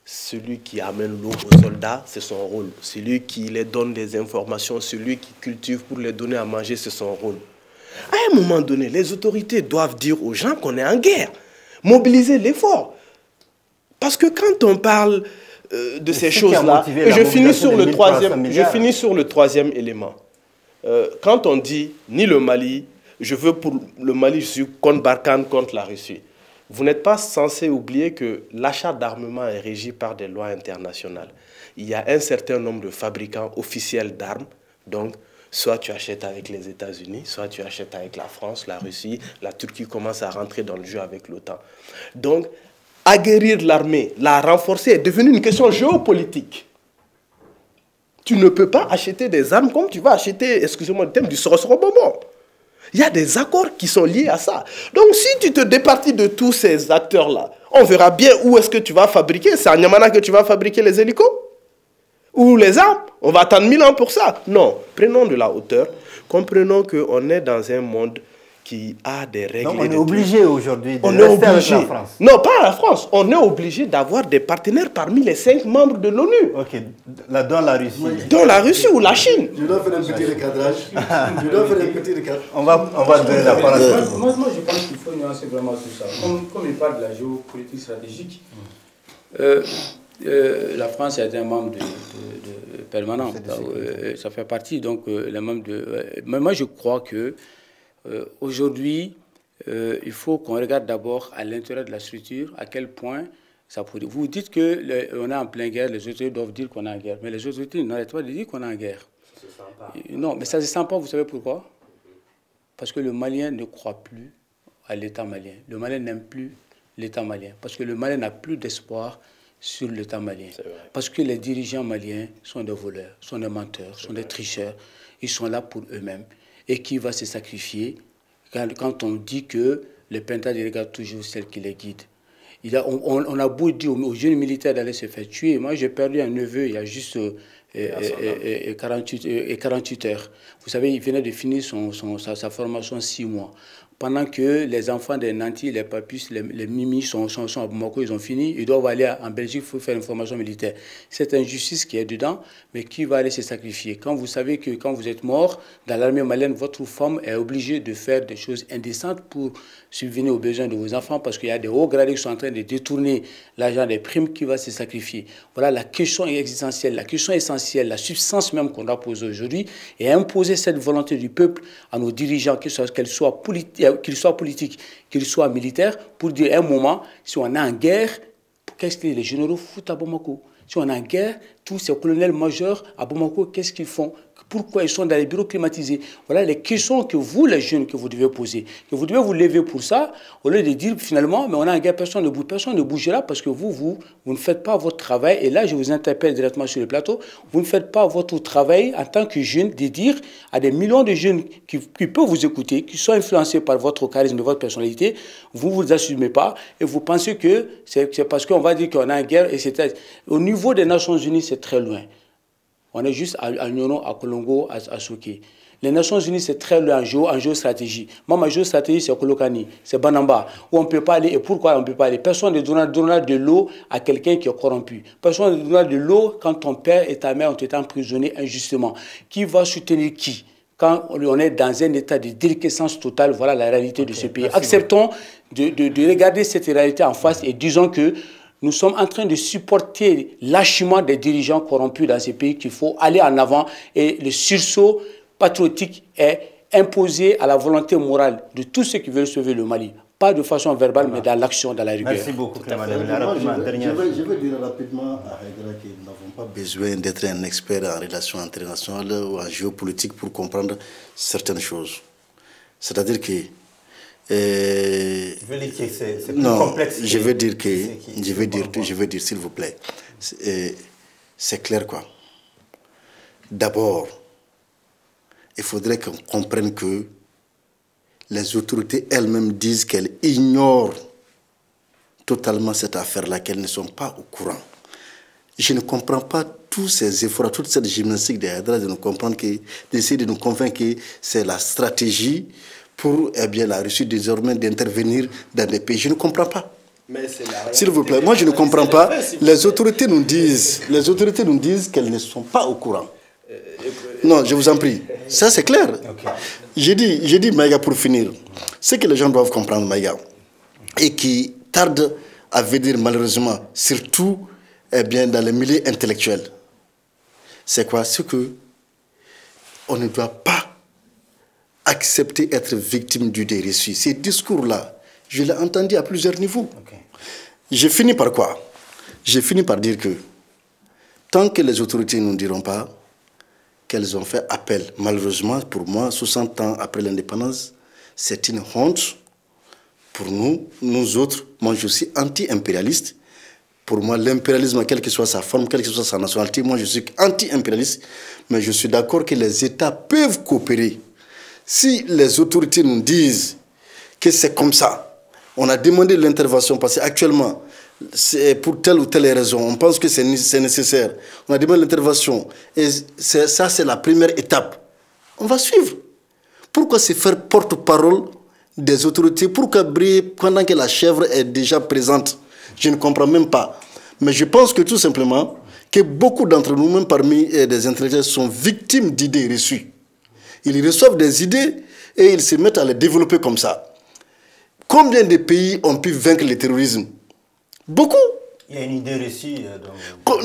Celui qui amène l'eau aux soldats, c'est son rôle. Celui qui les donne des informations, celui qui cultive pour les donner à manger, c'est son rôle. À un moment donné, les autorités doivent dire aux gens qu'on est en guerre. Mobiliser l'effort. Parce que quand on parle de ces choses-là, je finis sur le troisième élément. Quand on dit ni le Mali, je veux pour le Mali, je suis contre Barkhane, contre la Russie. Vous n'êtes pas censé oublier que l'achat d'armement est régi par des lois internationales. Il y a un certain nombre de fabricants officiels d'armes. Donc, soit tu achètes avec les États-Unis, soit tu achètes avec la France, la Russie. La Turquie commence à rentrer dans le jeu avec l'OTAN. Donc, aguerrir l'armée, la renforcer, est devenu une question géopolitique. Tu ne peux pas acheter des armes comme tu vas acheter, excusez-moi le terme, du sorosoro-bonbon. Il y a des accords qui sont liés à ça. Donc, si tu te départis de tous ces acteurs-là, on verra bien où est-ce que tu vas fabriquer. C'est à Niamana que tu vas fabriquer les hélicos ou les armes. On va attendre 1000 ans pour ça. Non, prenons de la hauteur. Comprenons qu'on est dans un monde qui a des règles. Donc, on est obligé aujourd'hui de rester avec la France. Non, pas la France. On est obligé d'avoir des partenaires parmi les 5 membres de l'ONU. Ok, dans la Russie. Dans la Russie ou la Chine. Je dois faire un petit recadrage. On va donner la parole. Moi, je pense qu'il faut nuancer vraiment tout ça. Comme il parle de la géopolitique stratégique, La France est un membre permanent. Ça fait partie, donc, les membres mais moi, je crois que aujourd'hui, il faut qu'on regarde d'abord à l'intérieur de la structure à quel point ça pourrait. Vous dites qu'on est en pleine guerre, les autorités doivent dire qu'on est en guerre. Mais les autorités n'arrêtent pas de dire qu'on est en guerre. Ça se sent pas. Non, mais ça ne se sent pas, vous savez pourquoi? Parce que le Malien ne croit plus à l'État malien. Le Malien n'aime plus l'État malien. Parce que le Malien n'a plus d'espoir sur l'État malien. Parce que les dirigeants maliens sont des voleurs, sont des menteurs, sont des tricheurs. Ils sont là pour eux-mêmes. Et qui va se sacrifier quand on dit que le Pentade regarde toujours celle qui les guide? On a beau dire aux jeunes militaires d'aller se faire tuer. Moi, j'ai perdu un neveu il y a juste 48 heures. Vous savez, il venait de finir sa formation 6 mois. Pendant que les enfants des nantis, les papus, les mimis sont à Bamako, ils ont fini, ils doivent aller en Belgique pour faire une formation militaire. C'est injustice qui est dedans, mais qui va aller se sacrifier? Quand vous savez que quand vous êtes mort dans l'armée malienne, votre femme est obligée de faire des choses indécentes pour subvenir aux besoins de vos enfants, parce qu'il y a des hauts gradés qui sont en train de détourner l'argent des primes, qui va se sacrifier. Voilà la question existentielle, la question essentielle, la substance même qu'on doit poser aujourd'hui, et imposer cette volonté du peuple à nos dirigeants, qu'ils soient politiques, qu'ils soient militaires, pour dire à un moment, si on est en guerre, qu'est-ce que les généraux foutent à Bamako? Si on est en guerre, tous ces colonels majeurs à Bamako, qu'est-ce qu'ils font? Pourquoi ils sont dans les bureaux climatisés? Voilà les questions que vous, les jeunes, que vous devez poser. Que vous devez vous lever pour ça, au lieu de dire finalement, mais on a un gars, personne ne bougera parce que vous ne faites pas votre travail. Et là, je vous interpelle directement sur le plateau. Vous ne faites pas votre travail en tant que jeune, de dire à des millions de jeunes qui peuvent vous écouter, qui sont influencés par votre charisme, votre personnalité, vous ne vous assumez pas et vous pensez que c'est parce qu'on va dire qu'on a une guerre. Et au niveau des Nations Unies, c'est très loin. On est juste à Nyono, à Kolongo, à Souké. Les Nations Unies, c'est très loin en géostratégie. Moi, ma géostratégie, c'est Kolokani, c'est Banamba, où on ne peut pas aller. Et pourquoi on ne peut pas aller? Personne ne donnera de l'eau à quelqu'un qui est corrompu. Personne ne donnera de l'eau quand ton père et ta mère ont été emprisonnés injustement. Qui va soutenir qui? Quand on est dans un état de déliquescence totale, voilà la réalité de ce pays. Acceptons de regarder cette réalité en face et disons que nous sommes en train de supporter lâchement des dirigeants corrompus dans ces pays, qu'il faut aller en avant. Et le sursaut patriotique est imposé à la volonté morale de tous ceux qui veulent sauver le Mali. Pas de façon verbale, mais dans l'action, dans la rigueur. Merci beaucoup, Clément. Je veux dire rapidement à Haïdara que nous n'avons pas besoin d'être un expert en relations internationales ou en géopolitique pour comprendre certaines choses. C'est-à-dire que je veux dire que c'est plus complexe. Je veux dire s'il vous plaît, c'est clair quoi. D'abord, il faudrait qu'on comprenne que les autorités elles-mêmes disent qu'elles ignorent totalement cette affaire-là, qu'elles ne sont pas au courant. Je ne comprends pas tous ces efforts, toute cette gymnastique de Haïdara d'essayer de nous convaincre que c'est la stratégie pour la Russie désormais d'intervenir dans des pays. Je ne comprends pas. S'il vous plaît, moi je ne comprends pas. Les autorités nous disent qu'elles ne sont pas au courant. Non, je vous en prie. Ça c'est clair. Okay. J'ai dit Maïga pour finir. Ce que les gens doivent comprendre, Maïga, et qui tarde à venir malheureusement, surtout dans les milieux intellectuels, c'est quoi? C'est que on ne doit pas accepter être victime du déreçu. Ces discours-là, je l'ai entendu à plusieurs niveaux. Okay. J'ai fini par quoi? J'ai fini par dire que tant que les autorités ne nous diront pas qu'elles ont fait appel, malheureusement pour moi, 60 ans après l'indépendance, c'est une honte pour nous autres. Moi, je suis anti-impérialiste. Pour moi, l'impérialisme, quelle que soit sa forme, quelle que soit sa nationalité, moi, je suis anti-impérialiste. Mais je suis d'accord que les États peuvent coopérer. Si les autorités nous disent que c'est comme ça, on a demandé l'intervention parce qu'actuellement, c'est pour telle ou telle raison, on pense que c'est nécessaire. On a demandé l'intervention et ça, c'est la première étape. On va suivre. Pourquoi se faire porte-parole des autorités? Pourquoi briller pendant que la chèvre est déjà présente? Je ne comprends même pas. Mais je pense que tout simplement, que beaucoup d'entre nous, même parmi des intellectuels, sont victimes d'idées reçues. Ils reçoivent des idées et ils se mettent à les développer comme ça. Combien de pays ont pu vaincre le terrorisme? Beaucoup. Il y a une idée reçue.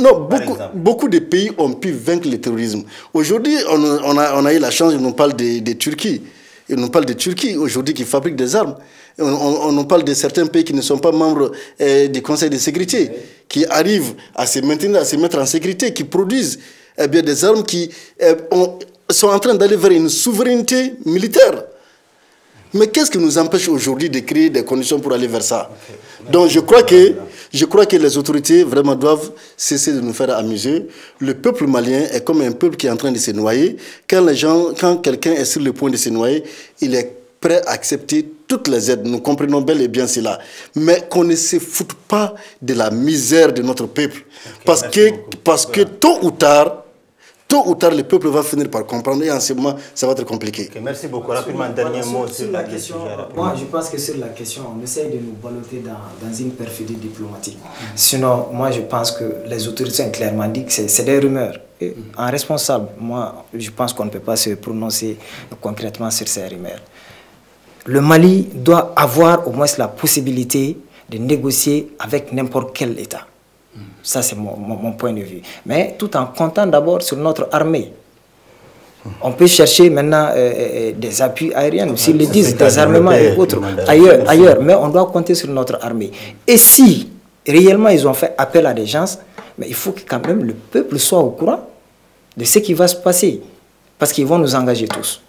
Non, beaucoup de pays ont pu vaincre le terrorisme. Aujourd'hui, on a eu la chance, on nous parle de Turquie. Ils nous parlent de Turquie aujourd'hui qui fabrique des armes. On nous parle de certains pays qui ne sont pas membres du Conseil de sécurité, qui arrivent à se maintenir, à se mettre en sécurité, qui produisent des armes qui sont en train d'aller vers une souveraineté militaire. Mais qu'est-ce qui nous empêche aujourd'hui de créer des conditions pour aller vers ça? Donc je crois que les autorités vraiment doivent cesser de nous faire amuser. Le peuple malien est comme un peuple qui est en train de se noyer. Quand quelqu'un est sur le point de se noyer, il est prêt à accepter toutes les aides. Nous comprenons bel et bien cela. Mais qu'on ne se foute pas de la misère de notre peuple. Parce que tôt ou tard, le peuple va finir par comprendre et en ce moment, ça va être compliqué. Okay, merci beaucoup. Rapidement, un dernier mot sur la question. Moi, je pense que sur la question, on essaye de nous balloter dans une perfidie diplomatique. Sinon, moi, je pense que les autorités ont clairement dit que c'est des rumeurs. Et en responsable, moi, je pense qu'on ne peut pas se prononcer concrètement sur ces rumeurs. Le Mali doit avoir au moins la possibilité de négocier avec n'importe quel État. Ça, c'est mon point de vue. Mais tout en comptant d'abord sur notre armée. On peut chercher maintenant des appuis aériens, s'ils le disent, des armements et autres, ailleurs. Mais on doit compter sur notre armée. Et si réellement ils ont fait appel à des gens, mais il faut que quand même le peuple soit au courant de ce qui va se passer. Parce qu'ils vont nous engager tous.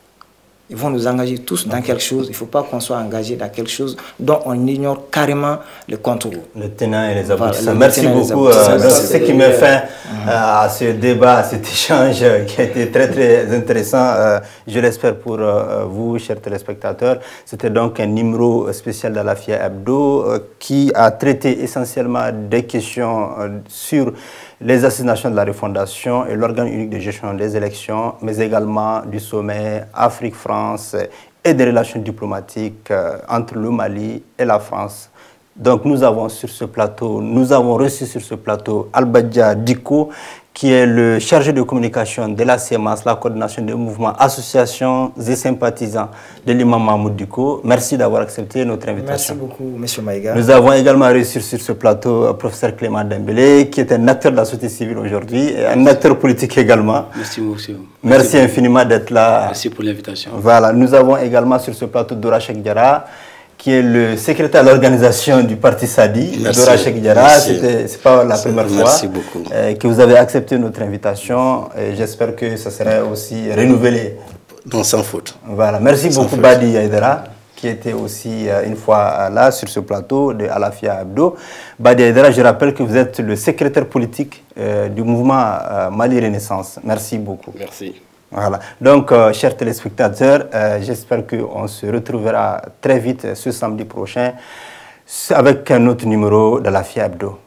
Ils vont nous engager tous dans quelque chose. Il ne faut pas qu'on soit engagé dans quelque chose dont on ignore carrément le contour. Le tenant et les aboutissants. Merci beaucoup. Ce qui me fait à ce débat, à cet échange qui a été très très intéressant, je l'espère pour vous, chers téléspectateurs. C'était donc un numéro spécial d'Alafia Hebdo qui a traité essentiellement des questions sur les assises nationales de la refondation et l'organe unique de gestion des élections, mais également du sommet Afrique-France et des relations diplomatiques entre le Mali et la France. Donc nous avons reçu sur ce plateau Albadja Diko, qui est le chargé de communication de la CMAS, la coordination des mouvements, associations et sympathisants de l'imam Mahmoud Diko. Merci d'avoir accepté notre invitation. Merci beaucoup, M. Maïga. Nous avons également reçu sur ce plateau le professeur Clément Dembélé, qui est un acteur de la société civile aujourd'hui, et un acteur politique également. Merci beaucoup. Merci infiniment d'être là. Merci pour l'invitation. Voilà, nous avons également sur ce plateau Dora Cheikh Diarra, qui est le secrétaire de l'organisation du parti Sadi. Dora Cheikh Diarra, ce n'est pas la première fois que vous avez accepté notre invitation. J'espère que ça sera aussi renouvelé. Non, sans faute. Voilà, merci beaucoup Badi Aïdara, qui était aussi une fois là sur ce plateau de Alafia Hebdo. Badi Aïdara, je rappelle que vous êtes le secrétaire politique du mouvement Mali Renaissance. Merci beaucoup. Merci. Voilà. Donc, chers téléspectateurs, j'espère qu'on se retrouvera très vite ce samedi prochain avec un autre numéro de Alafia Hebdo.